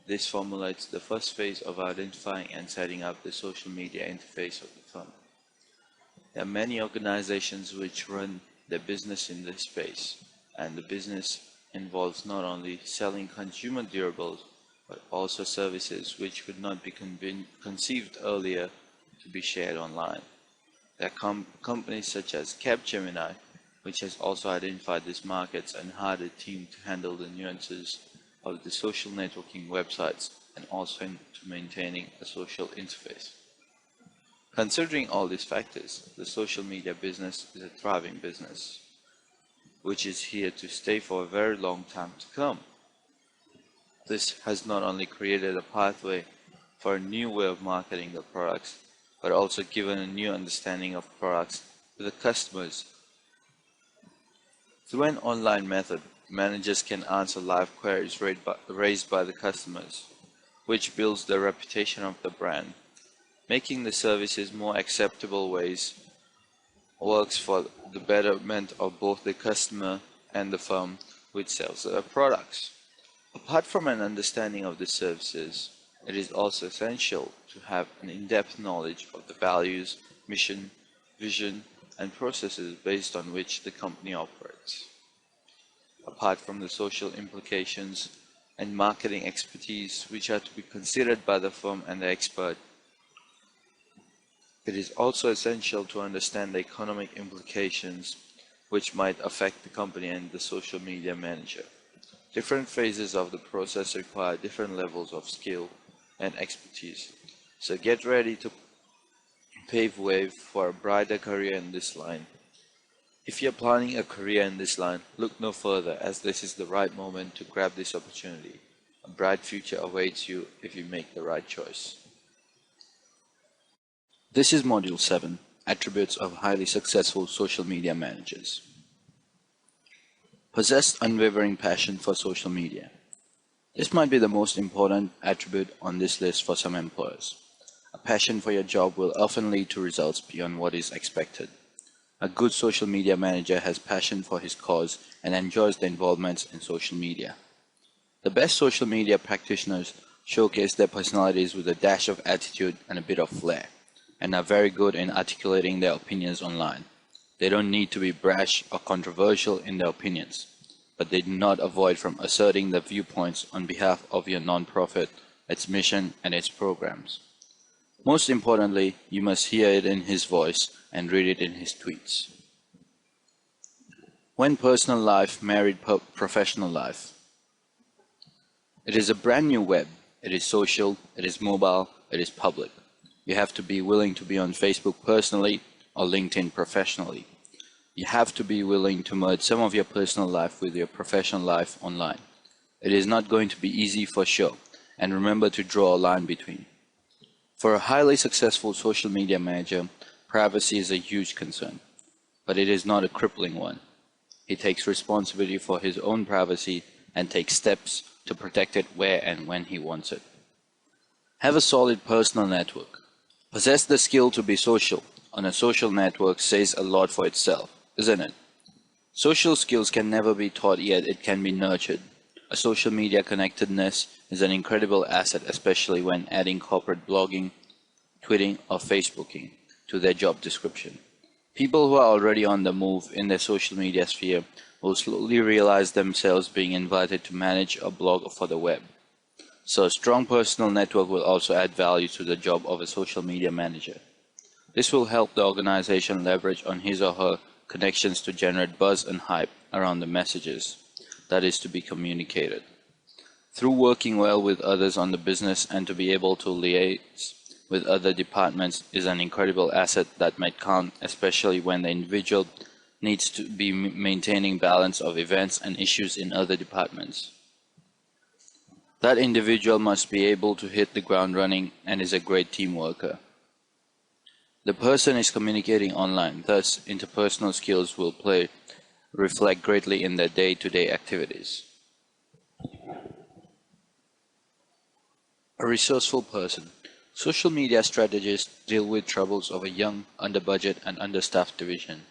This formulates the first phase of identifying and setting up the social media interface of the firm. There are many organizations which run their business in this space, and the business involves not only selling consumer durables, but also services which could not be conceived earlier to be shared online. There are companies such as Capgemini, which has also identified these markets and hired a team to handle the nuances of the social networking websites and also to maintaining a social interface. Considering all these factors, the social media business is a thriving business, which is here to stay for a very long time to come. This has not only created a pathway for a new way of marketing the products, but also given a new understanding of products to the customers. Through an online method, managers can answer live queries raised by the customers, which builds the reputation of the brand. Making the services more acceptable ways works for the betterment of both the customer and the firm which sells their products. Apart from an understanding of the services, it is also essential to have an in-depth knowledge of the values, mission, vision, and processes based on which the company operates. Apart from the social implications and marketing expertise which are to be considered by the firm and the expert, it is also essential to understand the economic implications which might affect the company and the social media manager. Different phases of the process require different levels of skill and expertise. So get ready to pave way for a brighter career in this line. If you're planning a career in this line, look no further, as this is the right moment to grab this opportunity. A bright future awaits you if you make the right choice. This is Module 7, Attributes of Highly Successful Social Media Managers. Possess unwavering passion for social media. This might be the most important attribute on this list for some employers. A passion for your job will often lead to results beyond what is expected. A good social media manager has passion for his cause and enjoys the involvements in social media. The best social media practitioners showcase their personalities with a dash of attitude and a bit of flair, and are very good in articulating their opinions online. They don't need to be brash or controversial in their opinions, but they do not avoid from asserting their viewpoints on behalf of your nonprofit, its mission, and its programs. Most importantly, you must hear it in his voice and read it in his tweets. When personal life married professional life. It is a brand new web. It is social, it is mobile, it is public. You have to be willing to be on Facebook personally or LinkedIn professionally. You have to be willing to merge some of your personal life with your professional life online. It is not going to be easy for sure, and remember to draw a line between. For a highly successful social media manager, privacy is a huge concern, but it is not a crippling one. He takes responsibility for his own privacy and takes steps to protect it where and when he wants it. Have a solid personal network. Possess the skill to be social on a social network says a lot for itself, isn't it? Social skills can never be taught, yet it can be nurtured. A social media connectedness is an incredible asset, especially when adding corporate blogging, tweeting, or Facebooking to their job description. People who are already on the move in their social media sphere will slowly realize themselves being invited to manage a blog for the web. So a strong personal network will also add value to the job of a social media manager. This will help the organization leverage on his or her connections to generate buzz and hype around the messages that is to be communicated. Through working well with others on the business and to be able to liaise with other departments is an incredible asset that might count, especially when the individual needs to be maintaining balance of events and issues in other departments. That individual must be able to hit the ground running and is a great team worker. The person is communicating online, thus interpersonal skills will reflect greatly in their day-to-day activities. A resourceful person. Social media strategists deal with troubles of a young, under-budget and understaffed division.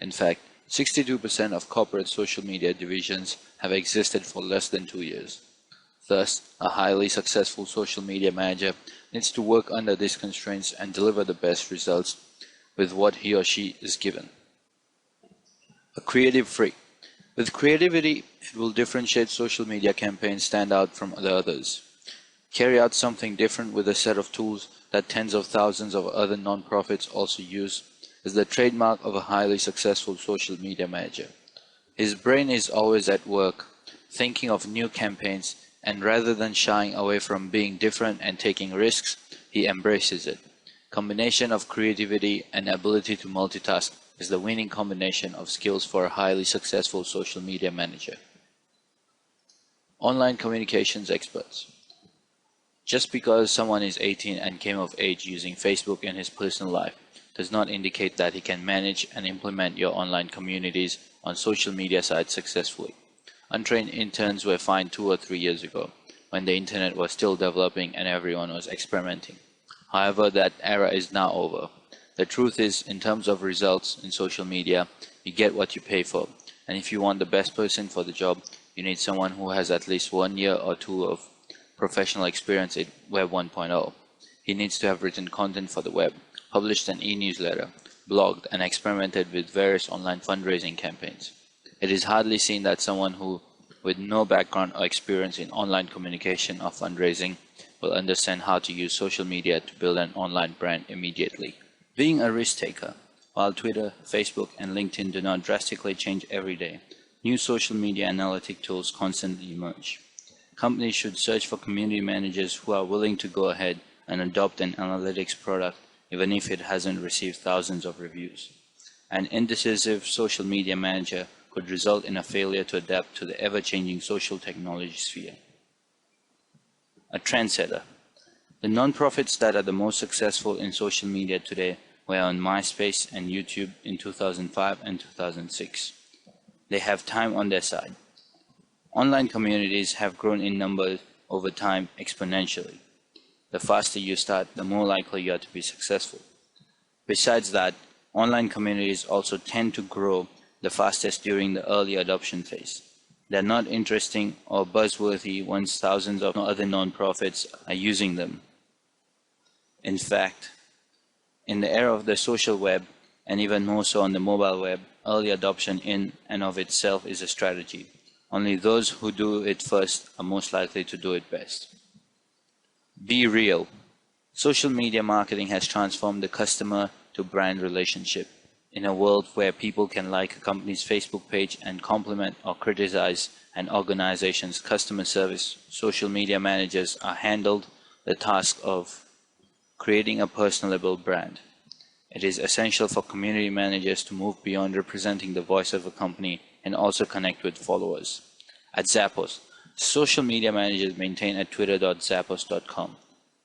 In fact, 62% of corporate social media divisions have existed for less than 2 years. Thus, a highly successful social media manager needs to work under these constraints and deliver the best results with what he or she is given. A creative freak. With creativity, it will differentiate social media campaigns stand out from the others. Carry out something different with a set of tools that tens of thousands of other nonprofits also use is the trademark of a highly successful social media manager. His brain is always at work, thinking of new campaigns, and rather than shying away from being different and taking risks, he embraces it. Combination of creativity and ability to multitask is the winning combination of skills for a highly successful social media manager. Online communications experts. Just because someone is 18 and came of age using Facebook in his personal life does not indicate that he can manage and implement your online communities on social media sites successfully. Untrained interns were fined 2 or 3 years ago, when the internet was still developing and everyone was experimenting. However, that era is now over. The truth is, in terms of results in social media, you get what you pay for. And if you want the best person for the job, you need someone who has at least 1 year or 2 of professional experience in Web 1.0. He needs to have written content for the web, published an e-newsletter, blogged, and experimented with various online fundraising campaigns. It is hardly seen that someone who, with no background or experience in online communication or fundraising, will understand how to use social media to build an online brand immediately. Being a risk taker, while Twitter, Facebook, and LinkedIn do not drastically change every day, new social media analytic tools constantly emerge. Companies should search for community managers who are willing to go ahead and adopt an analytics product even if it hasn't received thousands of reviews. An indecisive social media manager could result in a failure to adapt to the ever-changing social technology sphere. A trendsetter. The non-profits that are the most successful in social media today were on MySpace and YouTube in 2005 and 2006. They have time on their side. Online communities have grown in numbers over time exponentially. The faster you start, the more likely you are to be successful. Besides that, online communities also tend to grow the fastest during the early adoption phase. They're not interesting or buzzworthy once thousands of other nonprofits are using them. In fact, in the era of the social web, and even more so on the mobile web, early adoption in and of itself is a strategy. Only those who do it first are most likely to do it best. Be real. Social media marketing has transformed the customer to brand relationship. In a world where people can like a company's Facebook page and compliment or criticize an organization's customer service, social media managers are handled the task of creating a personable brand. It is essential for community managers to move beyond representing the voice of a company and also connect with followers. At Zappos, social media managers maintain a twitter.zappos.com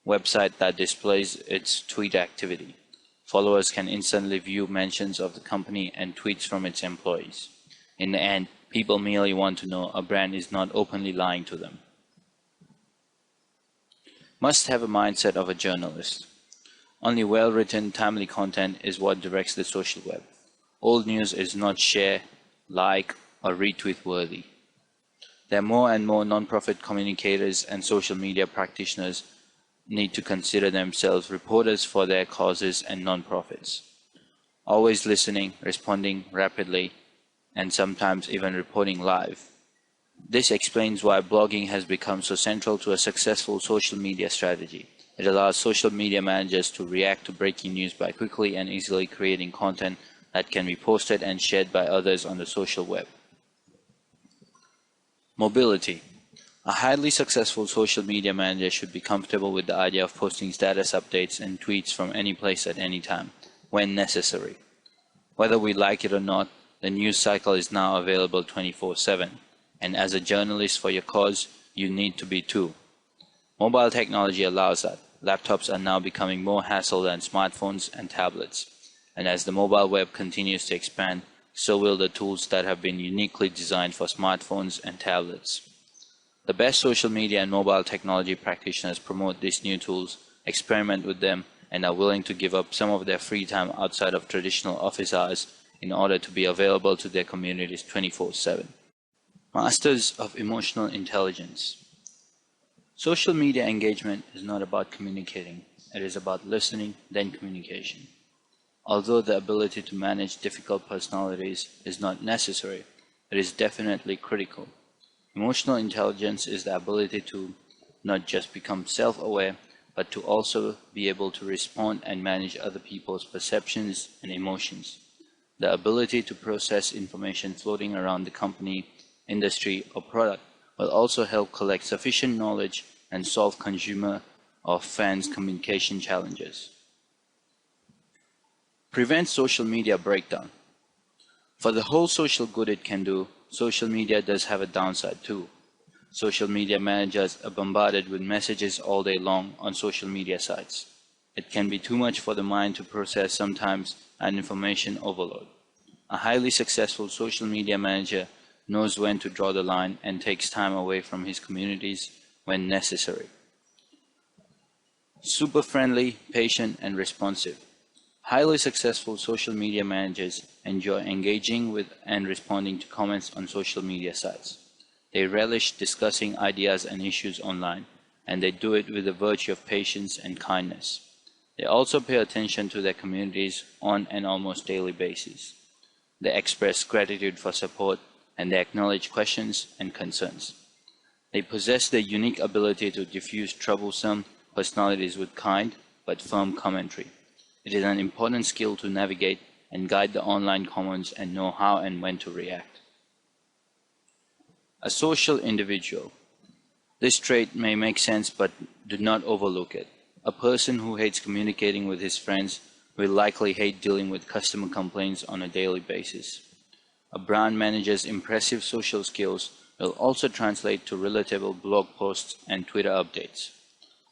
website that displays its tweet activity. Followers can instantly view mentions of the company and tweets from its employees. In the end, people merely want to know a brand is not openly lying to them. Must have a mindset of a journalist. Only well-written, timely content is what directs the social web. Old news is not share, like, or retweet worthy. There are more and more non-profit communicators and social media practitioners need to consider themselves reporters for their causes and non-profits. Always listening, responding rapidly, and sometimes even reporting live. This explains why blogging has become so central to a successful social media strategy. It allows social media managers to react to breaking news by quickly and easily creating content that can be posted and shared by others on the social web. Mobility. A highly successful social media manager should be comfortable with the idea of posting status updates and tweets from any place at any time, when necessary. Whether we like it or not, the news cycle is now available 24/7, and as a journalist for your cause, you need to be too. Mobile technology allows that. Laptops are now becoming more hassle than smartphones and tablets, and as the mobile web continues to expand, so will the tools that have been uniquely designed for smartphones and tablets. The best social media and mobile technology practitioners promote these new tools, experiment with them, and are willing to give up some of their free time outside of traditional office hours in order to be available to their communities 24/7. Masters of emotional intelligence. Social media engagement is not about communicating. It is about listening, then communication. Although the ability to manage difficult personalities is not necessary, it is definitely critical. Emotional intelligence is the ability to not just become self-aware, but to also be able to respond and manage other people's perceptions and emotions. The ability to process information floating around the company, industry, or product will also help collect sufficient knowledge and solve consumer or fans' communication challenges. Prevent social media breakdown. For the whole social good it can do, social media does have a downside too. Social media managers are bombarded with messages all day long on social media sites. It can be too much for the mind to process sometimes, and information overload. A highly successful social media manager knows when to draw the line and takes time away from his communities when necessary. Super friendly, patient, and responsive. Highly successful social media managers enjoy engaging with and responding to comments on social media sites. They relish discussing ideas and issues online, and they do it with a virtue of patience and kindness. They also pay attention to their communities on an almost daily basis. They express gratitude for support and they acknowledge questions and concerns. They possess the unique ability to diffuse troublesome personalities with kind but firm commentary. It is an important skill to navigate and guide the online commons and know how and when to react. A social individual. This trait may make sense, but do not overlook it. A person who hates communicating with his friends will likely hate dealing with customer complaints on a daily basis. A brand manager's impressive social skills will also translate to relatable blog posts and Twitter updates.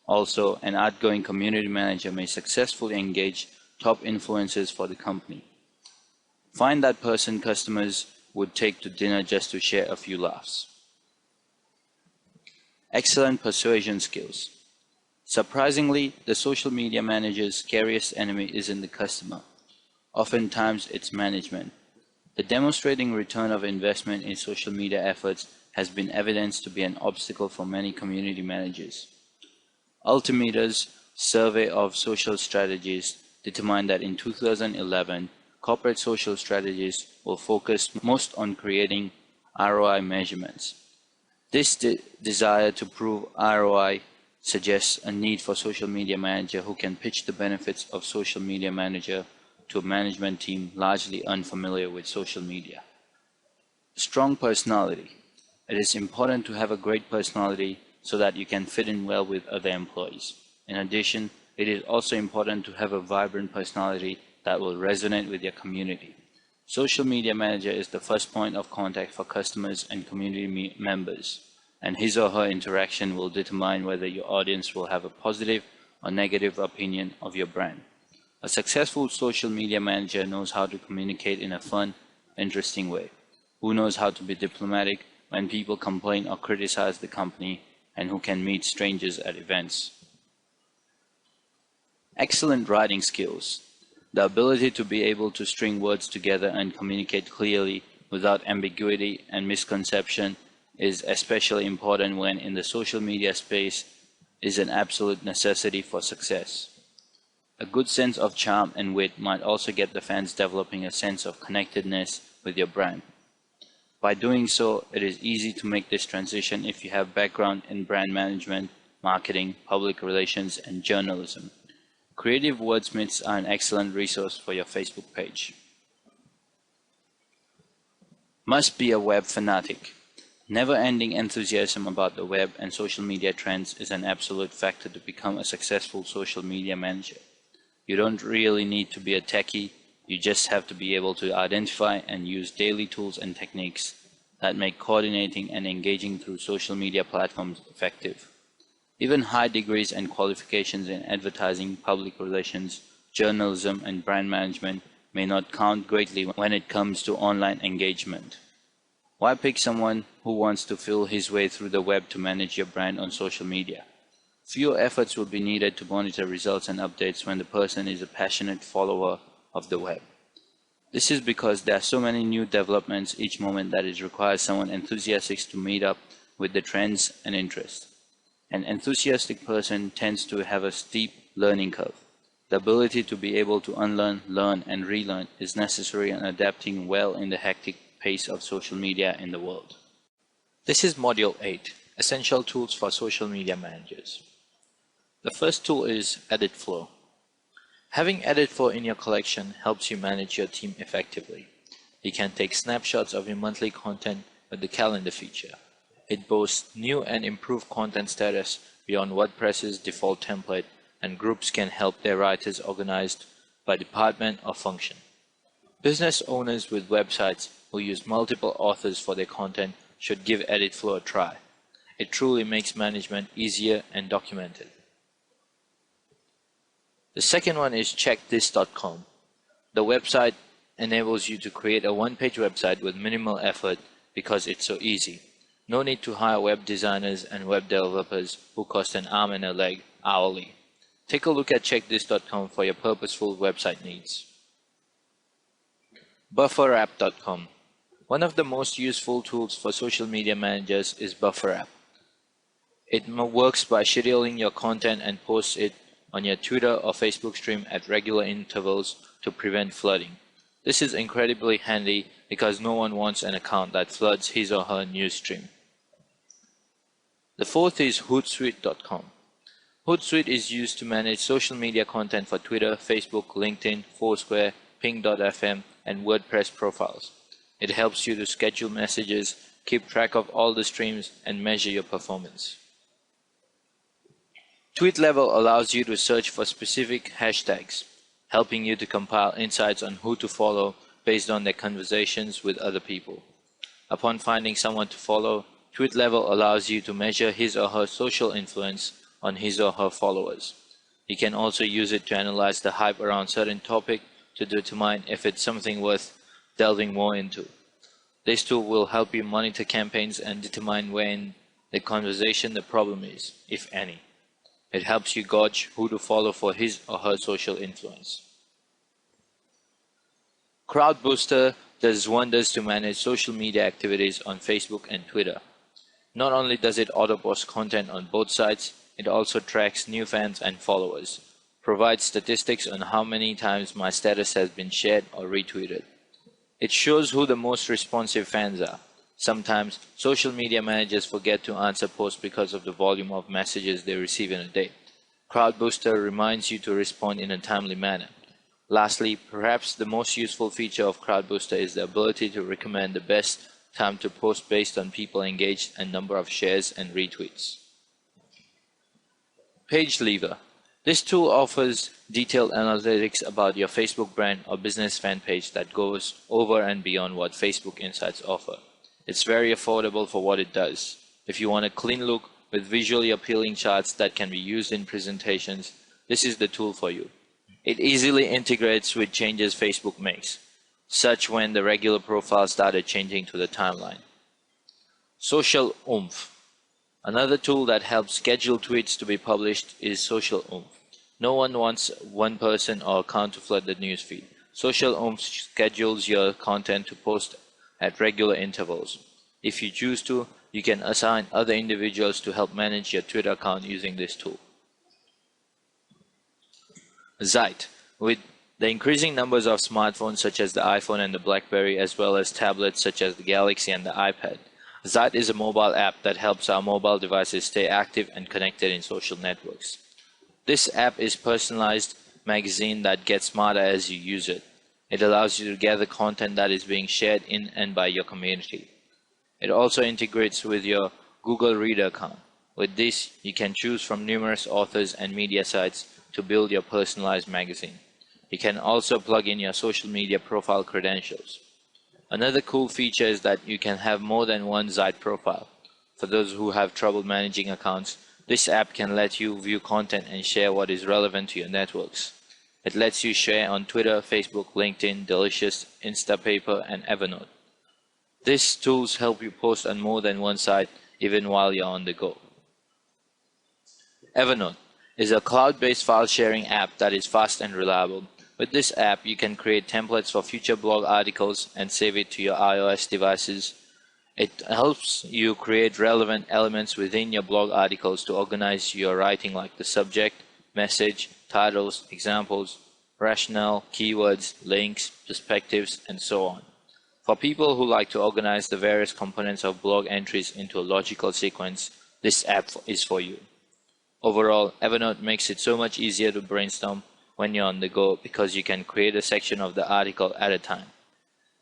Also, an outgoing community manager may successfully engage top influencers for the company. Find that person customers would take to dinner just to share a few laughs. Excellent persuasion skills. Surprisingly, the social media manager's scariest enemy isn't the customer. Oftentimes, it's management. The demonstrating return of investment in social media efforts has been evidenced to be an obstacle for many community managers. Ultimeta's survey of social strategies determined that in 2011, corporate social strategies will focus most on creating ROI measurements. This desire to prove ROI suggests a need for social media manager who can pitch the benefits of social media manager to a management team largely unfamiliar with social media. Strong personality. It is important to have a great personality so that you can fit in well with other employees. In addition, it is also important to have a vibrant personality that will resonate with your community. Social media manager is the first point of contact for customers and community members, and his or her interaction will determine whether your audience will have a positive or negative opinion of your brand. A successful social media manager knows how to communicate in a fun, interesting way, who knows how to be diplomatic when people complain or criticize the company, and who can meet strangers at events. Excellent writing skills. The ability to be able to string words together and communicate clearly without ambiguity and misconception is especially important when in the social media space is an absolute necessity for success. A good sense of charm and wit might also get the fans developing a sense of connectedness with your brand. By doing so, it is easy to make this transition if you have background in brand management, marketing, public relations, and journalism. Creative wordsmiths are an excellent resource for your Facebook page. Must be a web fanatic. Never-ending enthusiasm about the web and social media trends is an absolute factor to become a successful social media manager. You don't really need to be a techie, you just have to be able to identify and use daily tools and techniques that make coordinating and engaging through social media platforms effective. Even high degrees and qualifications in advertising, public relations, journalism, and brand management may not count greatly when it comes to online engagement. Why pick someone who wants to feel his way through the web to manage your brand on social media? Fewer efforts will be needed to monitor results and updates when the person is a passionate follower of the web. This is because there are so many new developments each moment that it requires someone enthusiastic to meet up with the trends and interests. An enthusiastic person tends to have a steep learning curve. The ability to be able to unlearn, learn, and relearn is necessary in adapting well in the hectic pace of social media in the world. This is Module 8, Essential Tools for Social Media Managers. The first tool is EditFlow. Having EditFlow in your collection helps you manage your team effectively. You can take snapshots of your monthly content with the calendar feature. It boasts new and improved content status beyond WordPress's default template, and groups can help their writers organized by department or function. Business owners with websites who use multiple authors for their content should give EditFlow a try. It truly makes management easier and documented. The second one is checkthis.com. The website enables you to create a one-page website with minimal effort because it's so easy. No need to hire web designers and web developers who cost an arm and a leg hourly. Take a look at checkthis.com for your purposeful website needs. Bufferapp.com. One of the most useful tools for social media managers is BufferApp. It works by scheduling your content and posts it on your Twitter or Facebook stream at regular intervals to prevent flooding. This is incredibly handy because no one wants an account that floods his or her news stream. The fourth is Hootsuite.com. Hootsuite is used to manage social media content for Twitter, Facebook, LinkedIn, Foursquare, Ping.fm, and WordPress profiles. It helps you to schedule messages, keep track of all the streams, and measure your performance. TweetLevel allows you to search for specific hashtags, helping you to compile insights on who to follow based on their conversations with other people. Upon finding someone to follow, TweetLevel allows you to measure his or her social influence on his or her followers. You can also use it to analyze the hype around certain topic to determine if it's something worth delving more into. This tool will help you monitor campaigns and determine where in the conversation the problem is, if any. It helps you gauge who to follow for his or her social influence. CrowdBooster does wonders to manage social media activities on Facebook and Twitter. Not only does it auto-post content on both sites, it also tracks new fans and followers, provides statistics on how many times my status has been shared or retweeted. It shows who the most responsive fans are. Sometimes, social media managers forget to answer posts because of the volume of messages they receive in a day. CrowdBooster reminds you to respond in a timely manner. Lastly, perhaps the most useful feature of CrowdBooster is the ability to recommend the best time to post based on people engaged and number of shares and retweets. PageLever. This tool offers detailed analytics about your Facebook brand or business fan page that goes over and beyond what Facebook Insights offer. It's very affordable for what it does. If you want a clean look with visually appealing charts that can be used in presentations, this is the tool for you. It easily integrates with changes Facebook makes, such when the regular profile started changing to the timeline. Social Oomph. Another tool that helps schedule tweets to be published is Social Oomph. No one wants one person or account to flood the newsfeed. Social Oomph schedules your content to post at regular intervals. If you choose to, you can assign other individuals to help manage your Twitter account using this tool. cited. With the increasing numbers of smartphones such as the iPhone and the BlackBerry, as well as tablets such as the Galaxy and the iPad, cited is a mobile app that helps our mobile devices stay active and connected in social networks. This app is a personalized magazine that gets smarter as you use it. It allows you to gather content that is being shared in and by your community. It also integrates with your Google Reader account. With this, you can choose from numerous authors and media sites to build your personalized magazine. You can also plug in your social media profile credentials. Another cool feature is that you can have more than one cited profile. For those who have trouble managing accounts, this app can let you view content and share what is relevant to your networks. It lets you share on Twitter, Facebook, LinkedIn, Delicious, Instapaper, and Evernote. These tools help you post on more than one site even while you're on the go. Evernote is a cloud-based file sharing app that is fast and reliable. With this app, you can create templates for future blog articles and save it to your iOS devices. It helps you create relevant elements within your blog articles to organize your writing, like the subject, message, titles, examples, rationale, keywords, links, perspectives, and so on. For people who like to organize the various components of blog entries into a logical sequence, this app is for you. Overall, Evernote makes it so much easier to brainstorm when you're on the go because you can create a section of the article at a time.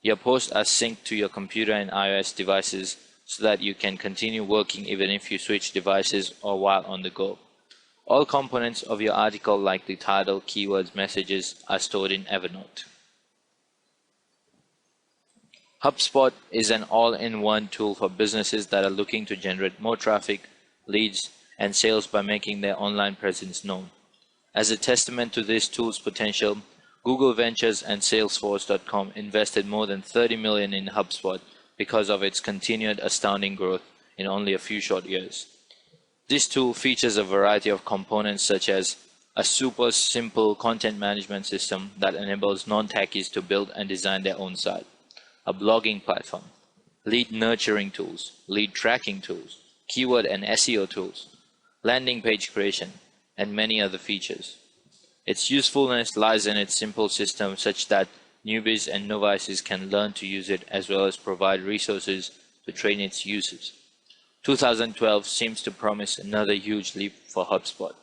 Your posts are synced to your computer and iOS devices so that you can continue working even if you switch devices or while on the go. All components of your article, like the title, keywords, messages, are stored in Evernote. HubSpot is an all-in-one tool for businesses that are looking to generate more traffic, leads, and sales by making their online presence known. As a testament to this tool's potential, Google Ventures and Salesforce.com invested more than $30 million in HubSpot because of its continued astounding growth in only a few short years. This tool features a variety of components such as a super simple content management system that enables non-techies to build and design their own site, a blogging platform, lead nurturing tools, lead tracking tools, keyword and SEO tools, landing page creation, and many other features. Its usefulness lies in its simple system such that newbies and novices can learn to use it as well as provide resources to train its users. 2012 seems to promise another huge leap for HubSpot.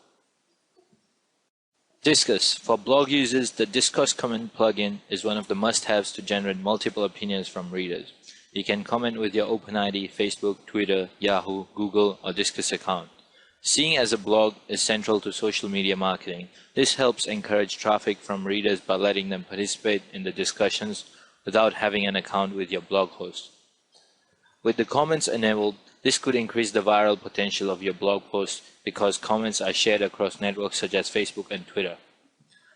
Discuss. For blog users, the Discuss comment plugin is one of the must-haves to generate multiple opinions from readers. You can comment with your OpenID, Facebook, Twitter, Yahoo, Google, or Discuss account. Seeing as a blog is central to social media marketing, this helps encourage traffic from readers by letting them participate in the discussions without having an account with your blog host. With the comments enabled, this could increase the viral potential of your blog post because comments are shared across networks such as Facebook and Twitter.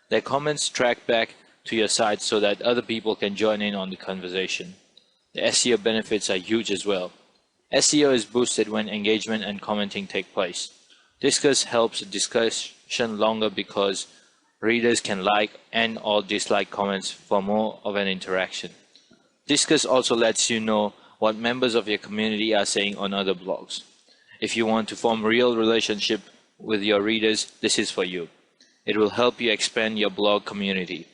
Their comments track back to your site so that other people can join in on the conversation. The SEO benefits are huge as well. SEO is boosted when engagement and commenting take place. Discuss helps the discussion longer because readers can like and or dislike comments for more of an interaction. Discuss also lets you know what members of your community are saying on other blogs. If you want to form a real relationship with your readers, this is for you. It will help you expand your blog community.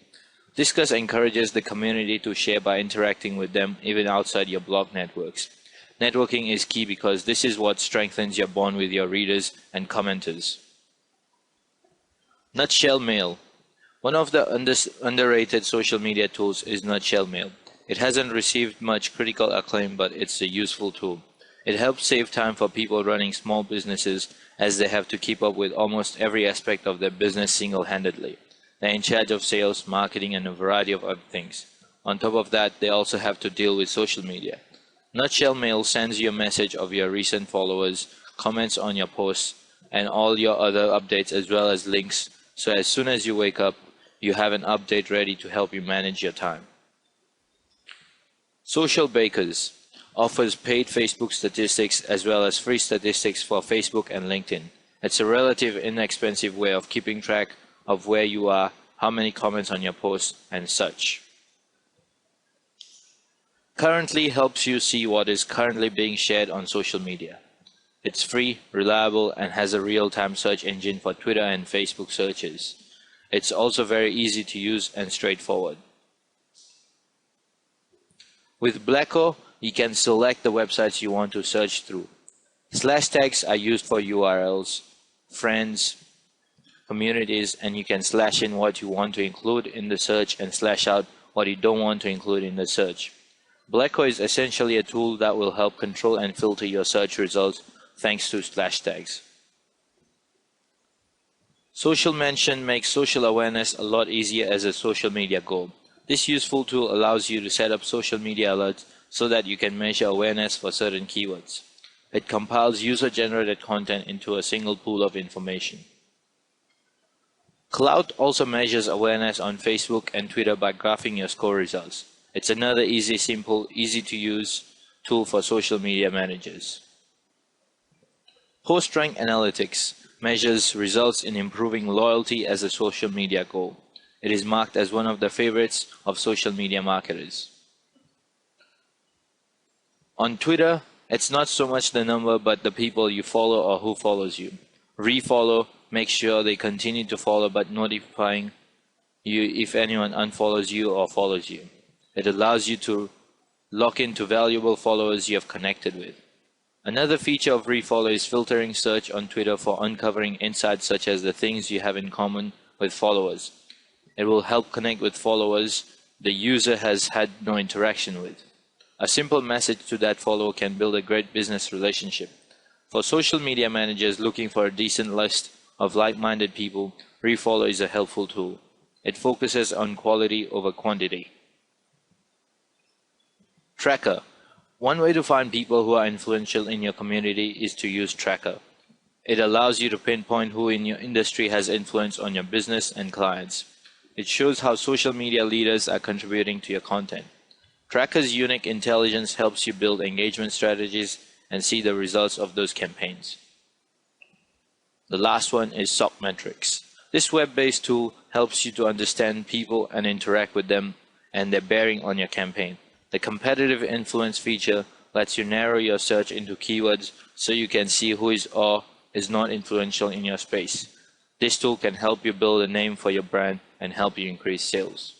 Discuss encourages the community to share by interacting with them even outside your blog networks. Networking is key because this is what strengthens your bond with your readers and commenters. Nutshell Mail. One of the underrated social media tools is Nutshell Mail. It hasn't received much critical acclaim, but it's a useful tool. It helps save time for people running small businesses as they have to keep up with almost every aspect of their business single-handedly. They're in charge of sales, marketing, and a variety of other things. On top of that, they also have to deal with social media. Nutshell Mail sends you a message of your recent followers, comments on your posts, and all your other updates as well as links, so as soon as you wake up, you have an update ready to help you manage your time. Social Bakers offers paid Facebook statistics as well as free statistics for Facebook and LinkedIn. It's a relatively inexpensive way of keeping track of where you are, how many comments on your posts, and such. Currently helps you see what is currently being shared on social media. It's free, reliable, and has a real-time search engine for Twitter and Facebook searches. It's also very easy to use and straightforward. With Blacko, you can select the websites you want to search through. Slash tags are used for URLs, friends, communities, and you can slash in what you want to include in the search and slash out what you don't want to include in the search. Blacko is essentially a tool that will help control and filter your search results thanks to slash tags. Social Mention makes social awareness a lot easier as a social media goal. This useful tool allows you to set up social media alerts so that you can measure awareness for certain keywords. It compiles user-generated content into a single pool of information. Cloud also measures awareness on Facebook and Twitter by graphing your score results. It's another easy, simple, easy-to-use tool for social media managers. PostRank Analytics measures results in improving loyalty as a social media goal. It is marked as one of the favorites of social media marketers. On Twitter, it's not so much the number but the people you follow or who follows you. Refollow makes sure they continue to follow but notifying you if anyone unfollows you or follows you. It allows you to lock into valuable followers you have connected with. Another feature of Refollow is filtering search on Twitter for uncovering insights such as the things you have in common with followers. It will help connect with followers the user has had no interaction with. A simple message to that follower can build a great business relationship. For social media managers looking for a decent list of like-minded people, Refollow is a helpful tool. It focuses on quality over quantity. Tracker. One way to find people who are influential in your community is to use Tracker. It allows you to pinpoint who in your industry has influence on your business and clients. It shows how social media leaders are contributing to your content. Tracker's unique intelligence helps you build engagement strategies and see the results of those campaigns. The last one is Sockmetrics. This web-based tool helps you to understand people and interact with them and their bearing on your campaign. The competitive influence feature lets you narrow your search into keywords so you can see who is or is not influential in your space. This tool can help you build a name for your brand and help you increase sales.